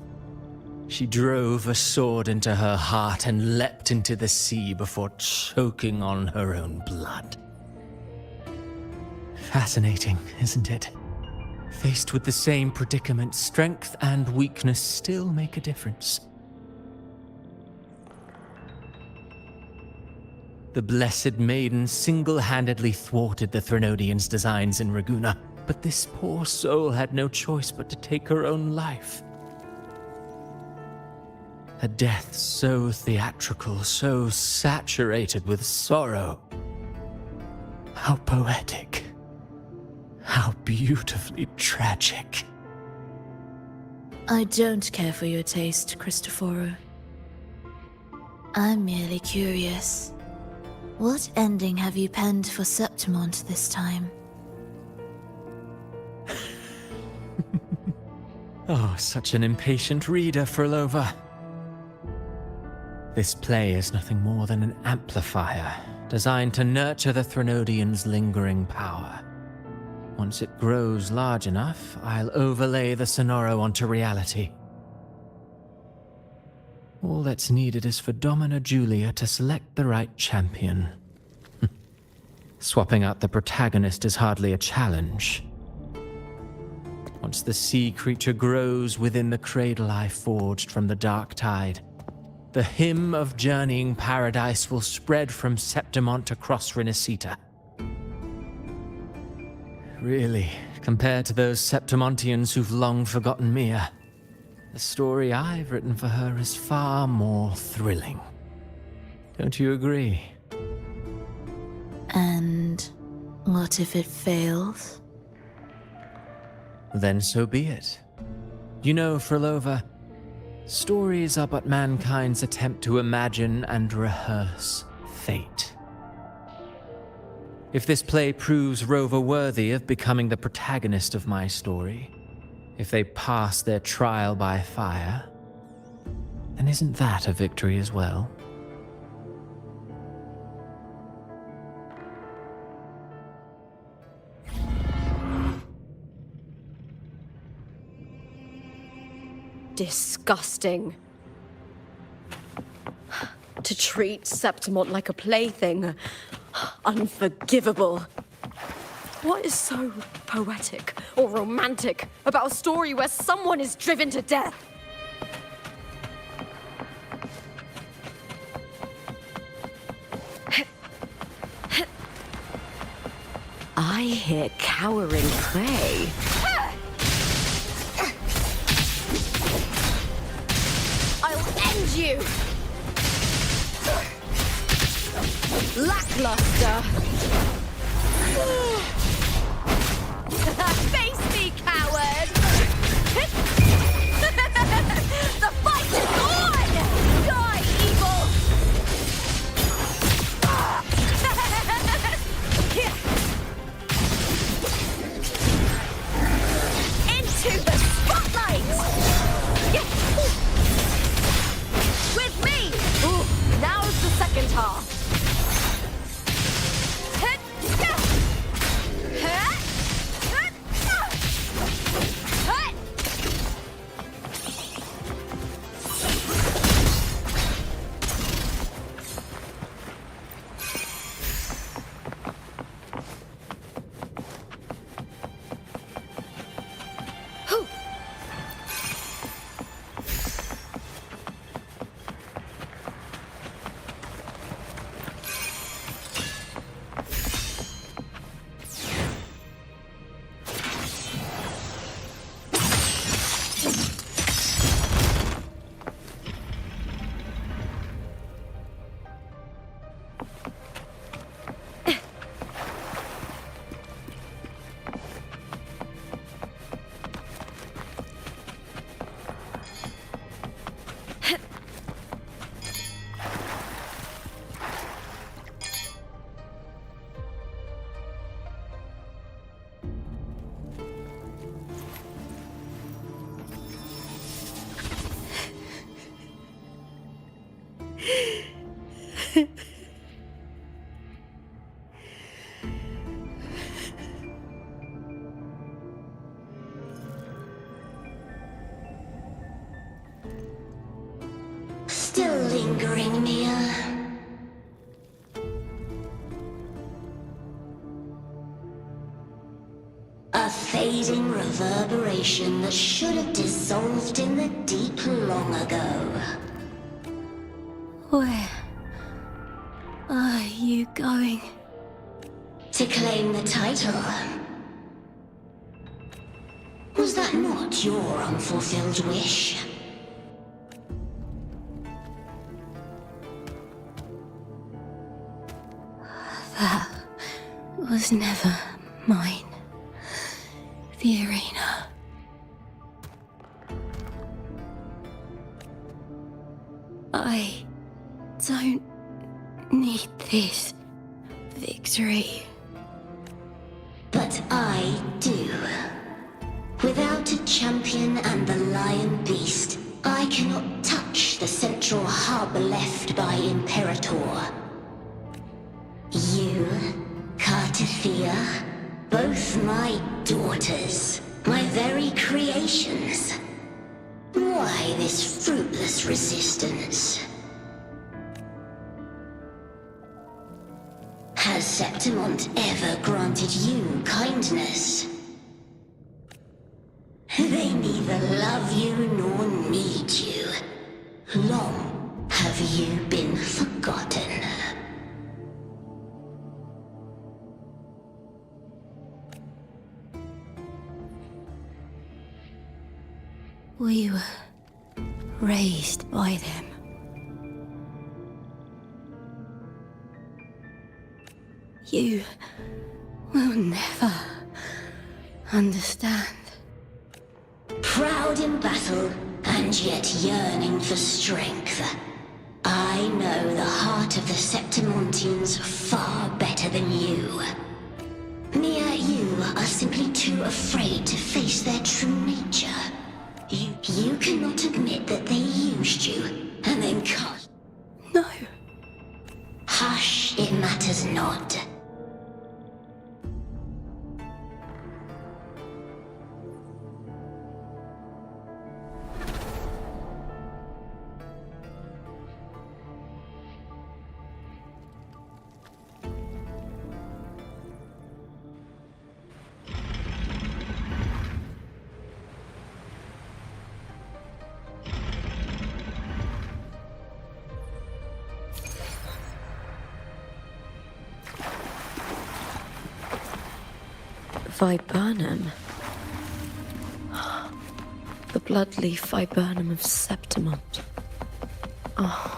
She drove a sword into her heart and leapt into the sea before choking on her own blood. Fascinating, isn't it? Faced with the same predicament, strength and weakness still make a difference. The Blessed Maiden single-handedly thwarted the Threnodians' designs in Raguna, but this poor soul had no choice but to take her own life. A death so theatrical, so saturated with sorrow. How poetic. How beautifully tragic. I don't care for your taste, Cristoforo. I'm merely curious. What ending have you penned for Septimont this time? Oh, such an impatient reader, Frolova. This play is nothing more than an amplifier, designed to nurture the Threnodians' lingering power. Once it grows large enough, I'll overlay the Sonoro onto reality. All that's needed is for Domina Julia to select the right champion. Swapping out the protagonist is hardly a challenge. Once the sea creature grows within the cradle I forged from the dark tide, the hymn of journeying paradise will spread from Septimont across Renacita. Really, compared to those Septimontians who've long forgotten Mia, the story I've written for her is far more thrilling. Don't you agree? And what if it fails? Then so be it. You know, Frolova, stories are but mankind's attempt to imagine and rehearse fate. If this play proves Rover worthy of becoming the protagonist of my story, if they pass their trial by fire, then isn't that a victory as well? Disgusting. To treat Septimont like a plaything. Unforgivable. What is so poetic or romantic about a story where someone is driven to death? I hear cowering prey. I'll end you! Lackluster! Face me, coward! The fight is on! Die, evil! Into the spotlight! With me! Ooh, now's the second half. lingering, Mia? A fading reverberation that should have dissolved in the deep long ago. Where are you going? To claim the title. Was that not your unfulfilled wish? That was never mine. The arena. I don't need this victory. But I do. Without a champion and the lion beast, I cannot touch the central hub left by Imperator. You, Cartithia, both my daughters, my very creations. Why this fruitless resistance? Has Septimont ever granted you kindness? They neither love you nor need you. Long have you been forgotten. We were raised by them. You will never understand. Proud in battle, and yet yearning for strength. I know the heart of the Septimontines far better than you. Mia, you are simply too afraid to face their true nature. You cannot admit that they used you, and then cut. No. Hush, it matters not. Viburnum. The bloodleaf viburnum of Septimont. Oh.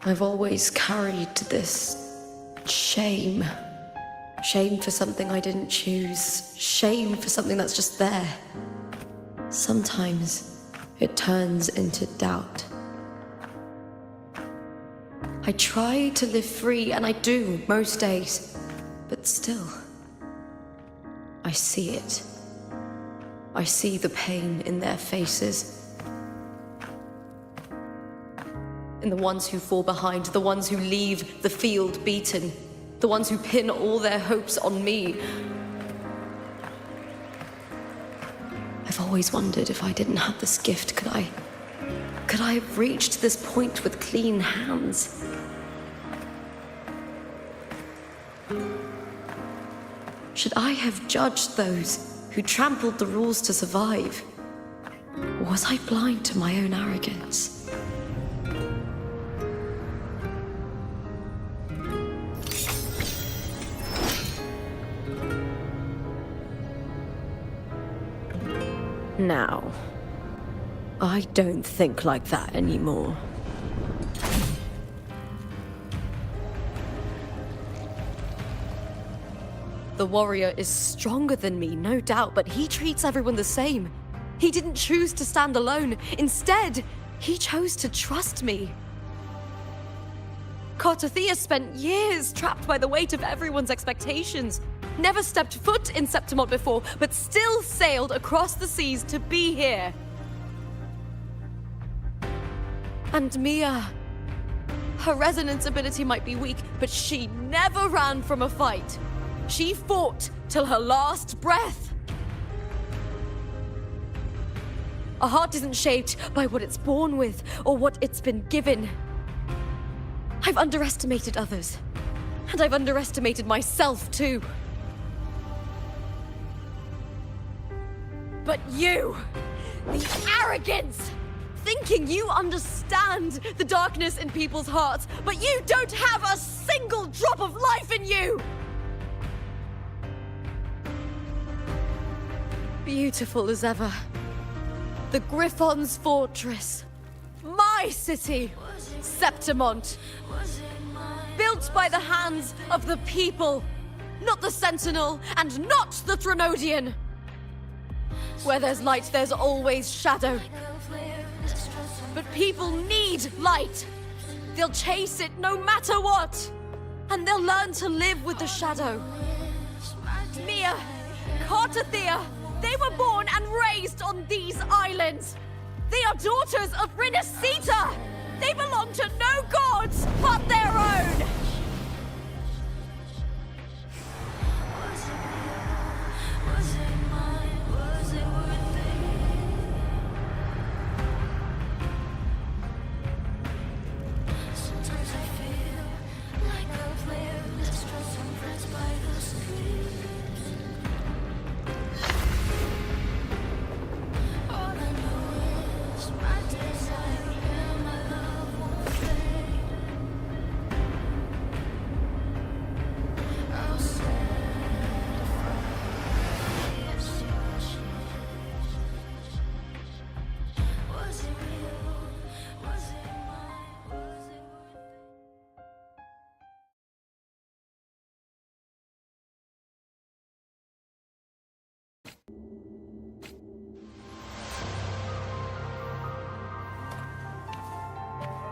I've always carried this shame. Shame for something I didn't choose. Shame for something that's just there. Sometimes it turns into doubt. I try to live free, and I do most days. But still, I see it. I see the pain in their faces. In the ones who fall behind, the ones who leave the field beaten, the ones who pin all their hopes on me. I've always wondered if I didn't have this gift, could I have reached this point with clean hands? Should I have judged those who trampled the rules to survive? Or was I blind to my own arrogance? Now, I don't think like that anymore. The warrior is stronger than me, no doubt, but he treats everyone the same. He didn't choose to stand alone. Instead, he chose to trust me. Cartothea spent years trapped by the weight of everyone's expectations. Never stepped foot in Septimont before, but still sailed across the seas to be here. And Mia, her resonance ability might be weak, but she never ran from a fight. She fought till her last breath. A heart isn't shaped by what it's born with or what it's been given. I've underestimated others, and I've underestimated myself too. But you, the arrogance, thinking you understand the darkness in people's hearts, but you don't have a single drop of life in you! Beautiful as ever. The Griffon's fortress. My city, Septimont. Built by the hands of the people. Not the Sentinel, and not the Threnodian. Where there's light, there's always shadow. But people need light. They'll chase it no matter what. And they'll learn to live with the shadow. Mia, Cartothea, they were born and raised on these islands. They are daughters of Rinasita. They belong to no gods but their own.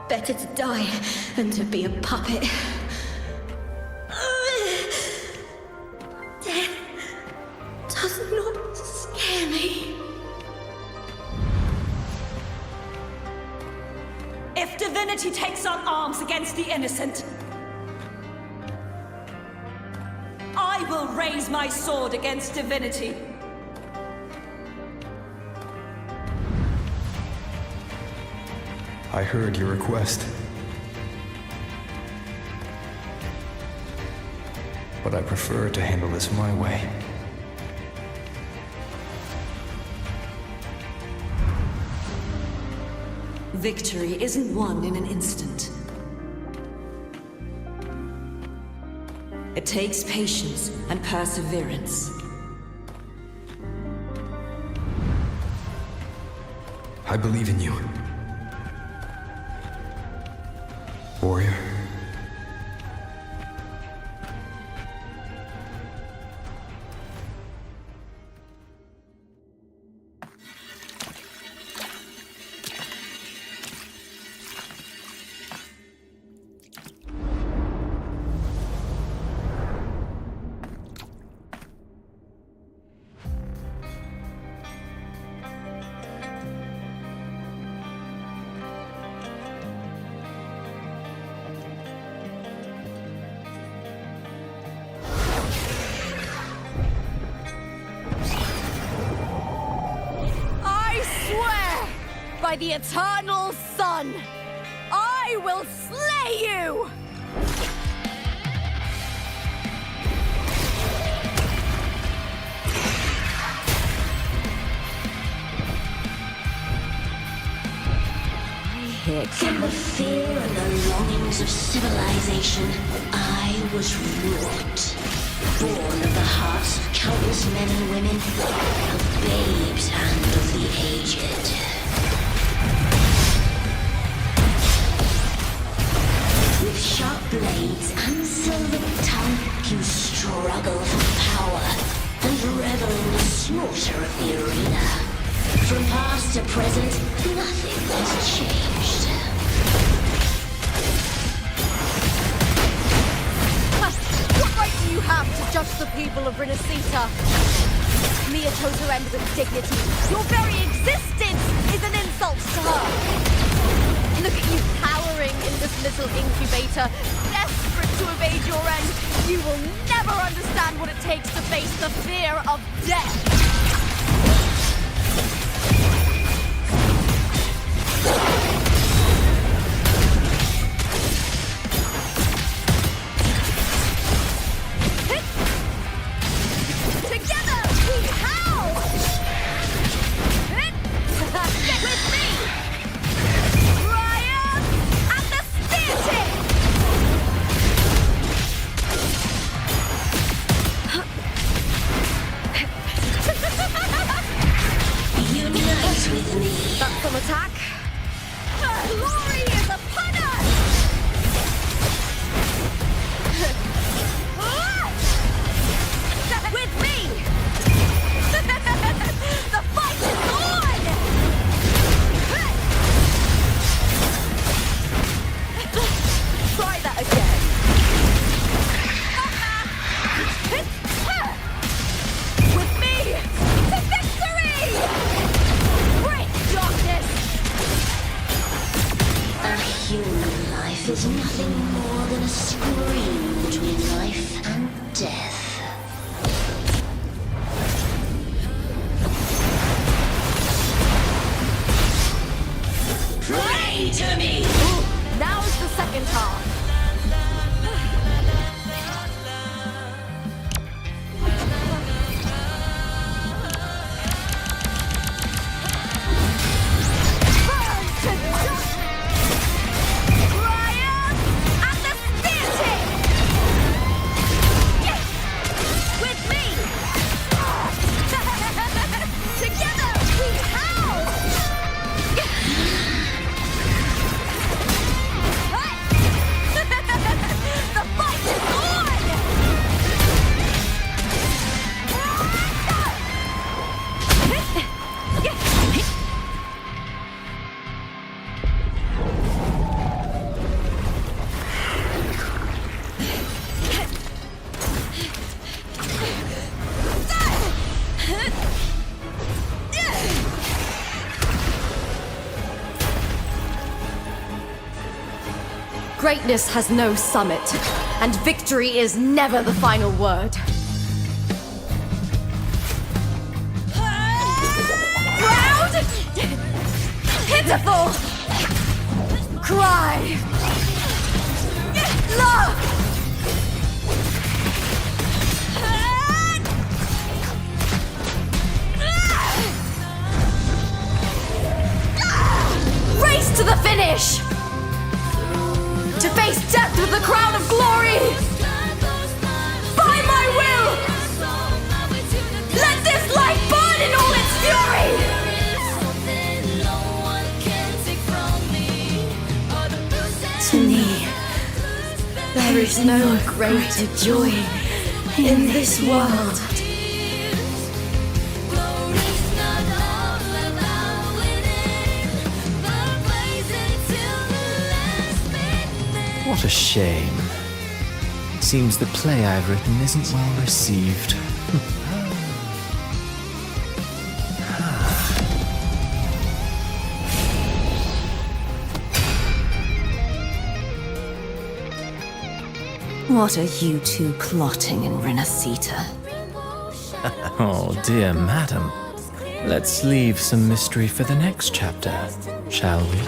Better to die than to be a puppet. Death does not scare me. If divinity takes up arms against the innocent, I will raise my sword against divinity. I heard your request. But I prefer to handle this my way. Victory isn't won in an instant. It takes patience and perseverance. I believe in you. Warrior. By the eternal sun, I will slay you! here. From the fear and the longings of civilization, I was wrought. Born of the hearts of countless men and women, of babes and of the aged. With sharp blades and silver tongue, you struggle for power and revel in the slaughter of the arena. From past to present, nothing has changed. What right do you have to judge the people of Renacita? Mia chose her end with dignity. Your very existence is an insult to her. Look at you cowering in this little incubator, desperate to evade your end. You will never understand what it takes to face the fear of death. Together we howl! Get with me! Ryan and the spear tip! Unite with me. That's some attack. Glory is upon us! With me! The fight is on! Try that again. With me! To victory! Break darkness! A human life is nothing more than a scream between life and death. Pray to me! Ooh, now is the second half. Burn to dust! Ryan and the spear tip! Yes! With me! Together we howl! The fight is on! Greatness has no summit, and victory is never the final word. Proud! Pitiful! Cry! Love! Race to the finish! To face death with the crown of glory! By my will! Let this light burn in all its fury! To me, there is no greater joy in this world. What a shame. Seems the play I've written isn't well received. What are you two plotting in Renacita? Oh, dear madam. Let's leave some mystery for the next chapter, shall we?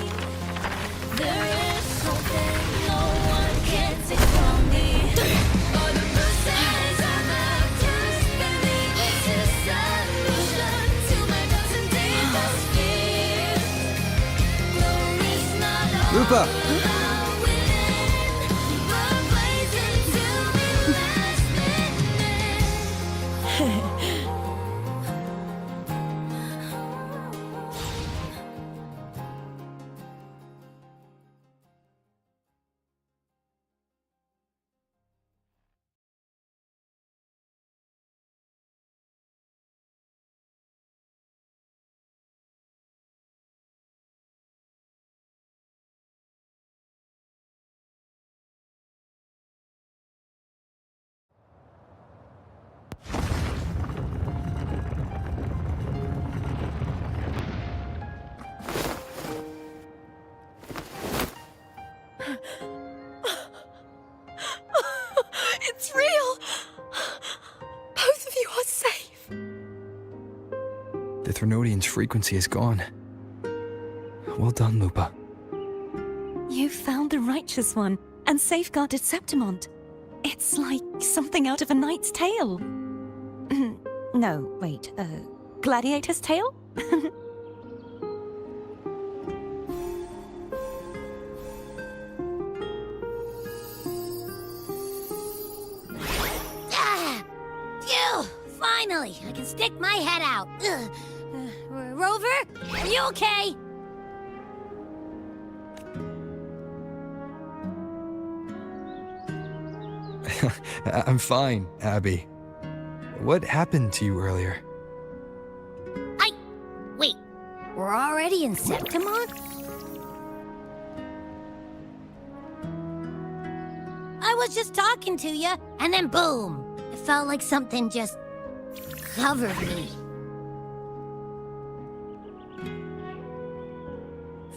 Lupa! It's real! Both of you are safe! The Threnodian's frequency is gone. Well done, Lupa. You found the righteous one and safeguarded Septimont. It's like something out of a knight's tale. No, wait, gladiator's tale? Phew! Finally, I can stick my head out. Rover, are you okay? I'm fine, Abby. What happened to you earlier? Wait, we're already in Septimont? I was just talking to you, and then boom! It felt like something just covered me.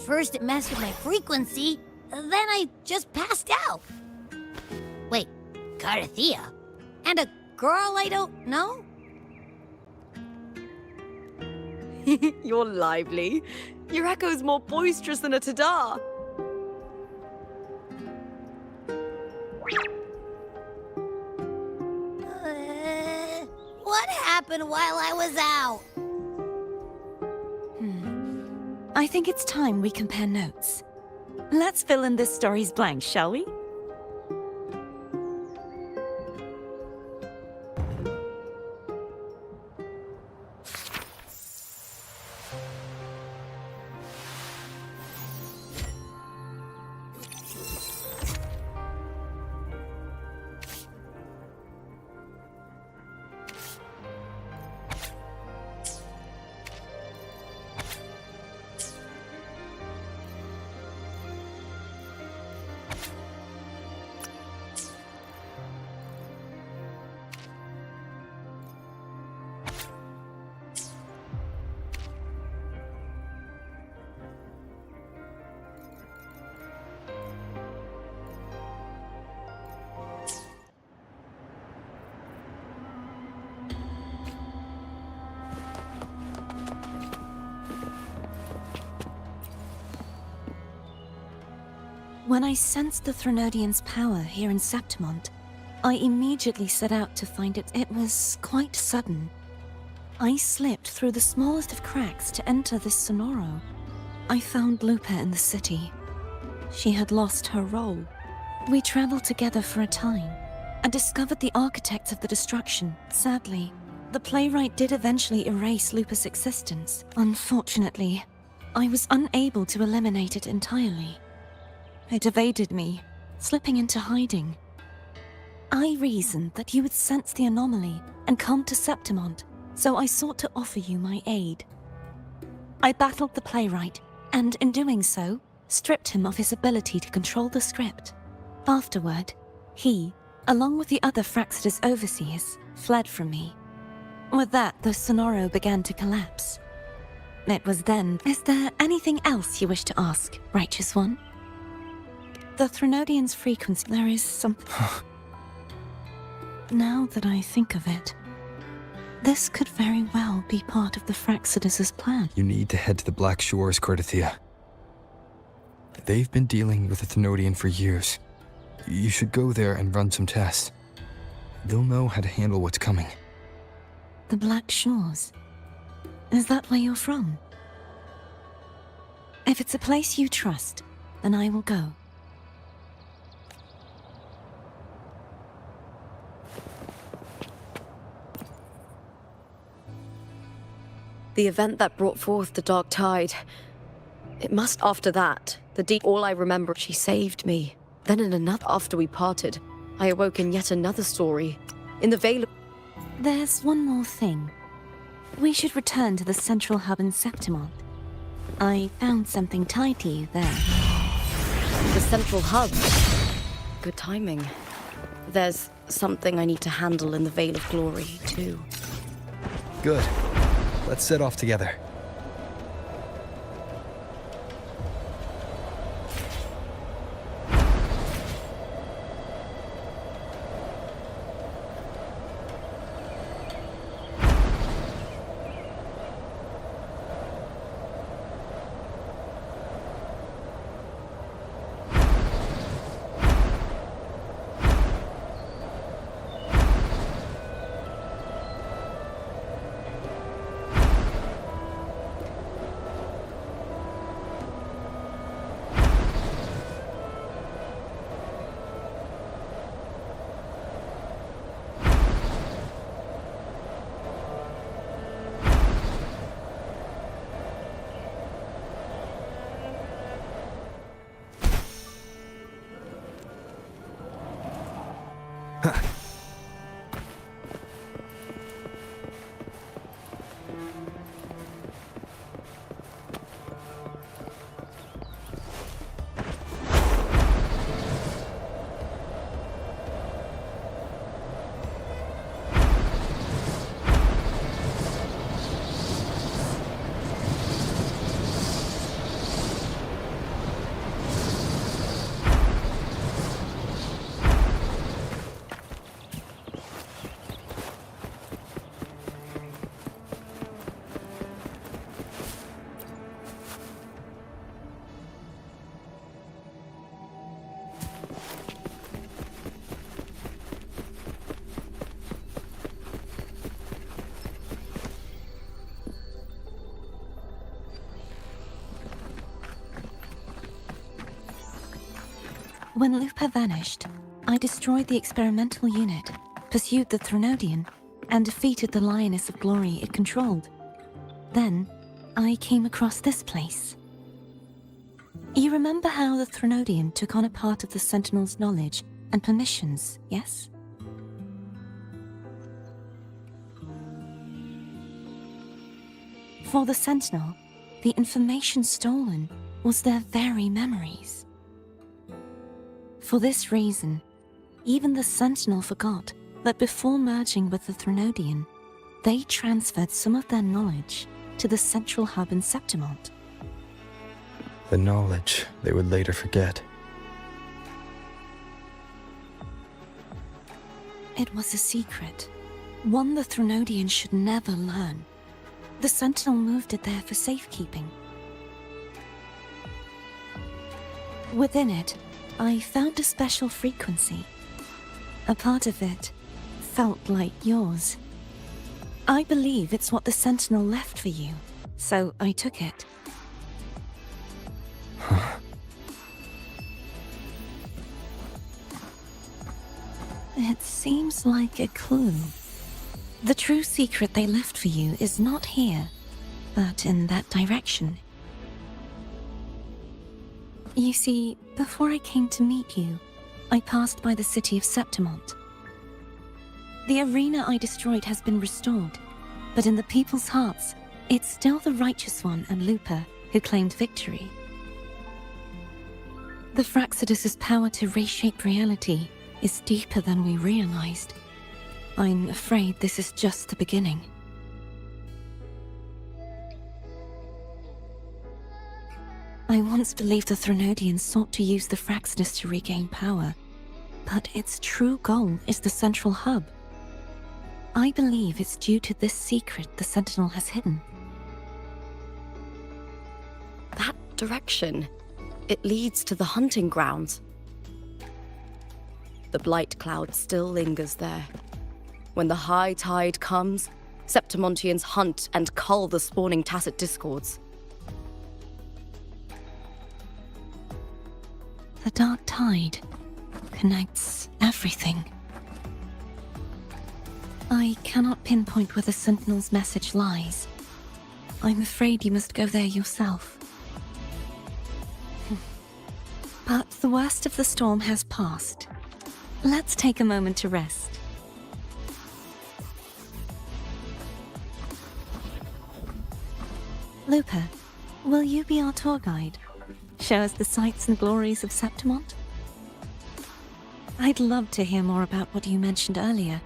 First it messed with my frequency, then I just passed out. Wait, Carthea? And a girl I don't know? You're lively. Your echo's more boisterous than a tada. What happened while I was out? I think it's time we compare notes. Let's fill in this story's blanks, shall we? When I sensed the Threnodian's power here in Septimont, I immediately set out to find it. It was quite sudden. I slipped through the smallest of cracks to enter this Sonoro. I found Lupa in the city. She had lost her role. We traveled together for a time and discovered the architects of the destruction. Sadly, the playwright did eventually erase Lupa's existence. Unfortunately, I was unable to eliminate it entirely. It evaded me, slipping into hiding. I reasoned that you would sense the anomaly and come to Septimont, so I sought to offer you my aid. I battled the playwright, and in doing so, stripped him of his ability to control the script. Afterward, he, along with the other Fraxidus overseers, fled from me. With that, the Sonoro began to collapse. It was then... Is there anything else you wish to ask, Righteous One? The Threnodian's frequency... There is something... Now that I think of it, this could very well be part of the Fraxidus' plan. You need to head to the Black Shores, Carthea. They've been dealing with the Thenodian for years. You should go there and run some tests. They'll know how to handle what's coming. The Black Shores? Is that where you're from? If it's a place you trust, then I will go. The event that brought forth the dark tide. It must after that. All I remember, she saved me. Then in another, after we parted, I awoke in yet another story. In the veil of... There's one more thing. We should return to the central hub in Septimont. I found something tied to you there. The central hub. Good timing. There's something I need to handle in the Veil of Glory, too. Good. Let's set off together. When Lupa vanished, I destroyed the experimental unit, pursued the Threnodian, and defeated the Lioness of Glory it controlled. Then, I came across this place. You remember how the Threnodian took on a part of the Sentinel's knowledge and permissions, yes? For the Sentinel, the information stolen was their very memories. For this reason, even the Sentinel forgot that before merging with the Threnodian, they transferred some of their knowledge to the central hub in Septimont. The knowledge they would later forget. It was a secret, one the Threnodian should never learn. The Sentinel moved it there for safekeeping. Within it, I found a special frequency. A part of it felt like yours. I believe it's what the Sentinel left for you, so I took it. It seems like a clue. The true secret they left for you is not here, but in that direction. You see, before I came to meet you, I passed by the city of Septimont. The arena I destroyed has been restored, but in the people's hearts, it's still the Righteous One and Lupa who claimed victory. The Fraxidus' power to reshape reality is deeper than we realized. I'm afraid this is just the beginning. I once believed the Threnodians sought to use the Fraxidus to regain power, but its true goal is the central hub. I believe it's due to this secret the Sentinel has hidden. That direction, it leads to the hunting grounds. The blight cloud still lingers there. When the high tide comes, Septimontians hunt and cull the spawning Tacit Discords. The dark tide connects everything. I cannot pinpoint where the Sentinel's message lies. I'm afraid you must go there yourself. But the worst of the storm has passed. Let's take a moment to rest. Lupa, will you be our tour guide? Show us the sights and glories of Septimont? I'd love to hear more about what you mentioned earlier.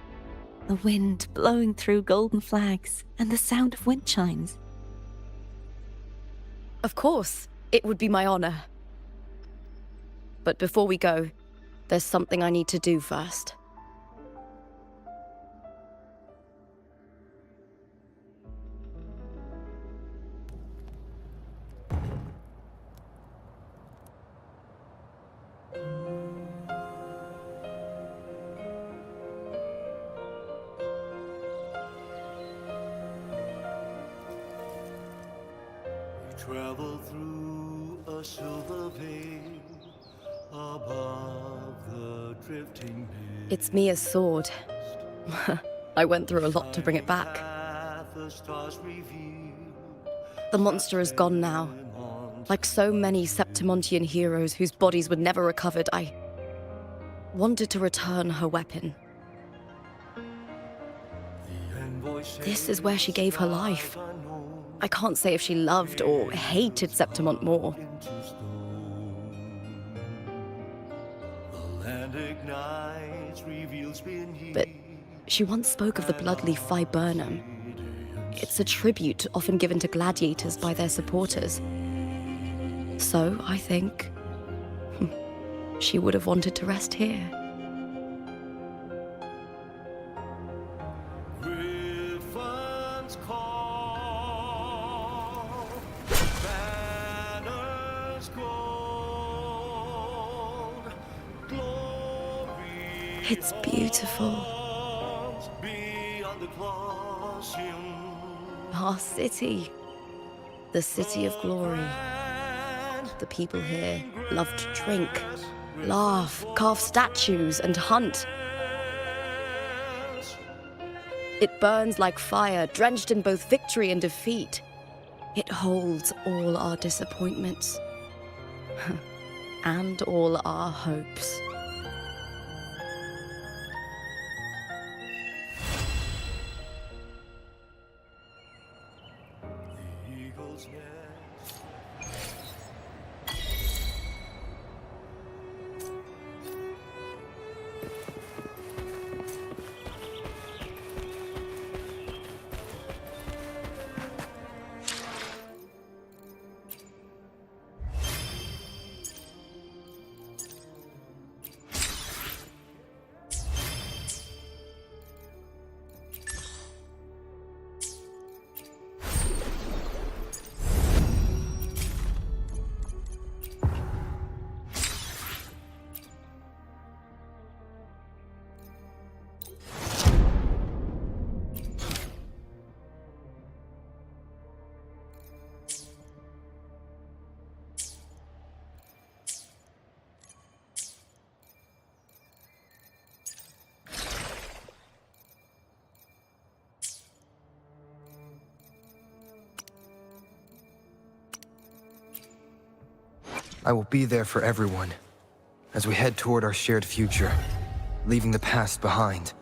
The wind blowing through golden flags and the sound of wind chimes. Of course, it would be my honor. But before we go, there's something I need to do first. Travel through a silver veil above the drifting mist. It's Mia's sword. I went through a lot to bring it back. The monster is gone now. Like so many Septimontian heroes whose bodies were never recovered, I wanted to return her weapon. This is where she gave her life. I can't say if she loved or hated Septimont more. But she once spoke of the bloodleaf viburnum. It's a tribute often given to gladiators by their supporters. So, I think, she would have wanted to rest here. It's beautiful. Our city. The city of glory. The people here love to drink, laugh, carve statues, and hunt. It burns like fire, drenched in both victory and defeat. It holds all our disappointments. And all our hopes. I will be there for everyone as we head toward our shared future, leaving the past behind.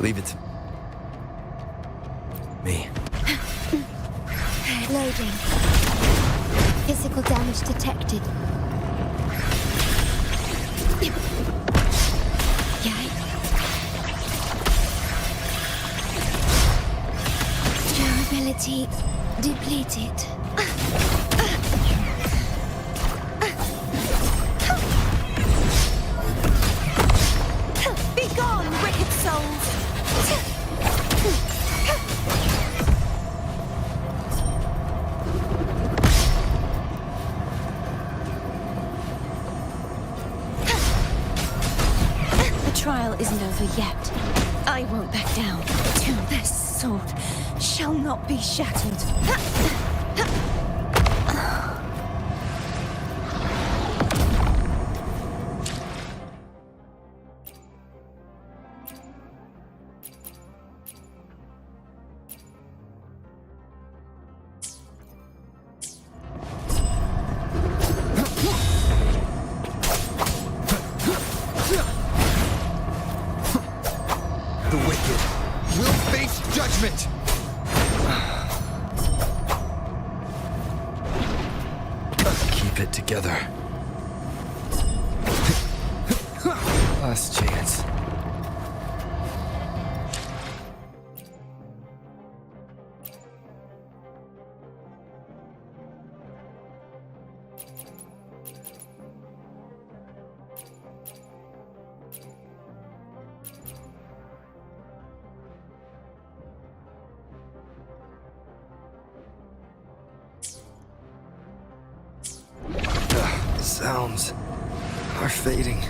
Leave it to me. Loading. Physical damage detected. Yay. Durability depleted. Be gone, wicked souls! The trial isn't over yet. I won't back down. Till this sword shall not be shattered. The wicked will face judgment! Keep it together. Last chance. The sounds are fading.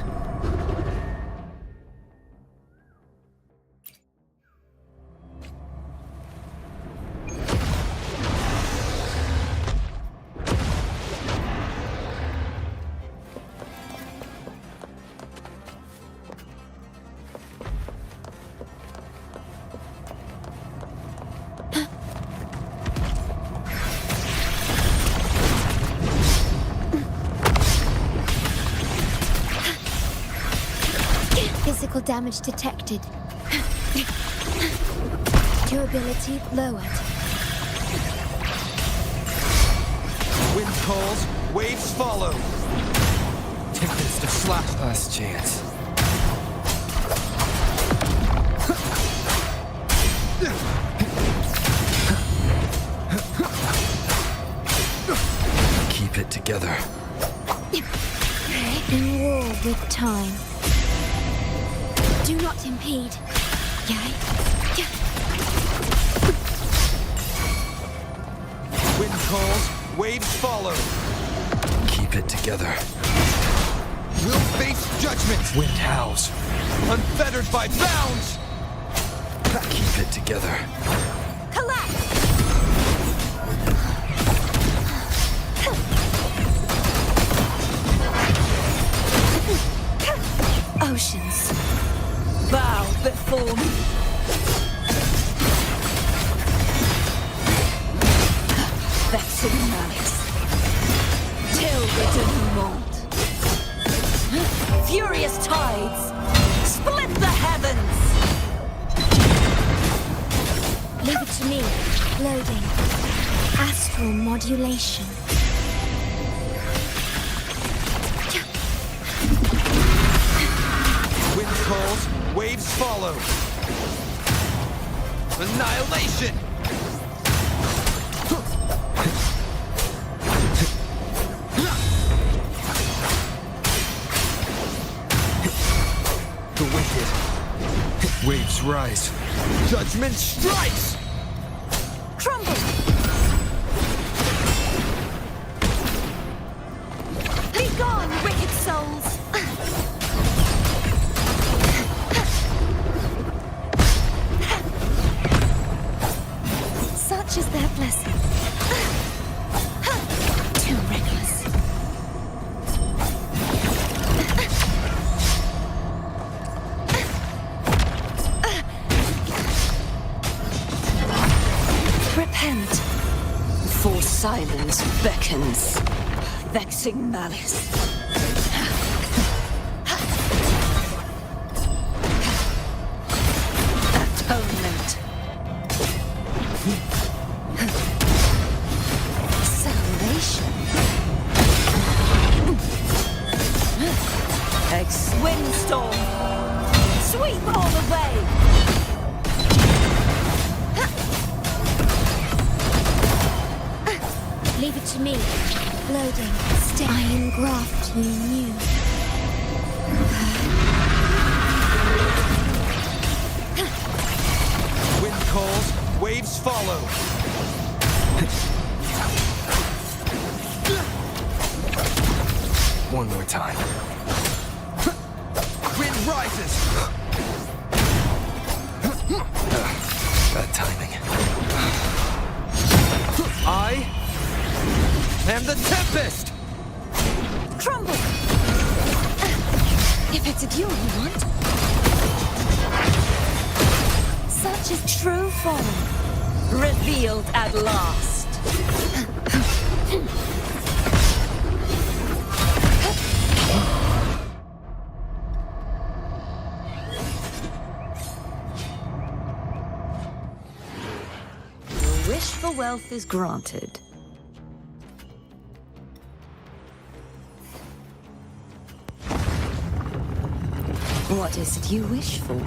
Physical damage detected. Durability lowered. Wind calls, waves follow. Tempest of slap. Last chance. Keep it together. In war with time. Do not impede. Yay. Wind calls, waves follow. Keep it together. We'll face judgment! Wind howls. Unfettered by bounds! Keep it together. Oceans, bow before me. Vexing malice, till the denouement. Furious tides, split the heavens. Leave it to me. Loading. Astral modulation. Wind calls, waves follow. Annihilation! The wicked. Waves rise. Judgment strikes! Crumble! Be gone, wicked souls! Such is their blessing. Too reckless. Repent, for silence beckons, vexing malice. Windstorm! Sweep all away! Leave it to me. Loading. Stay. I engraft you new. Wind calls, waves follow. One more time. Wind rises. Bad timing. I am the Tempest! Crumble! If it's a duel you want. Such is true form. Revealed at last. Your wish for wealth is granted. What is it you wish for?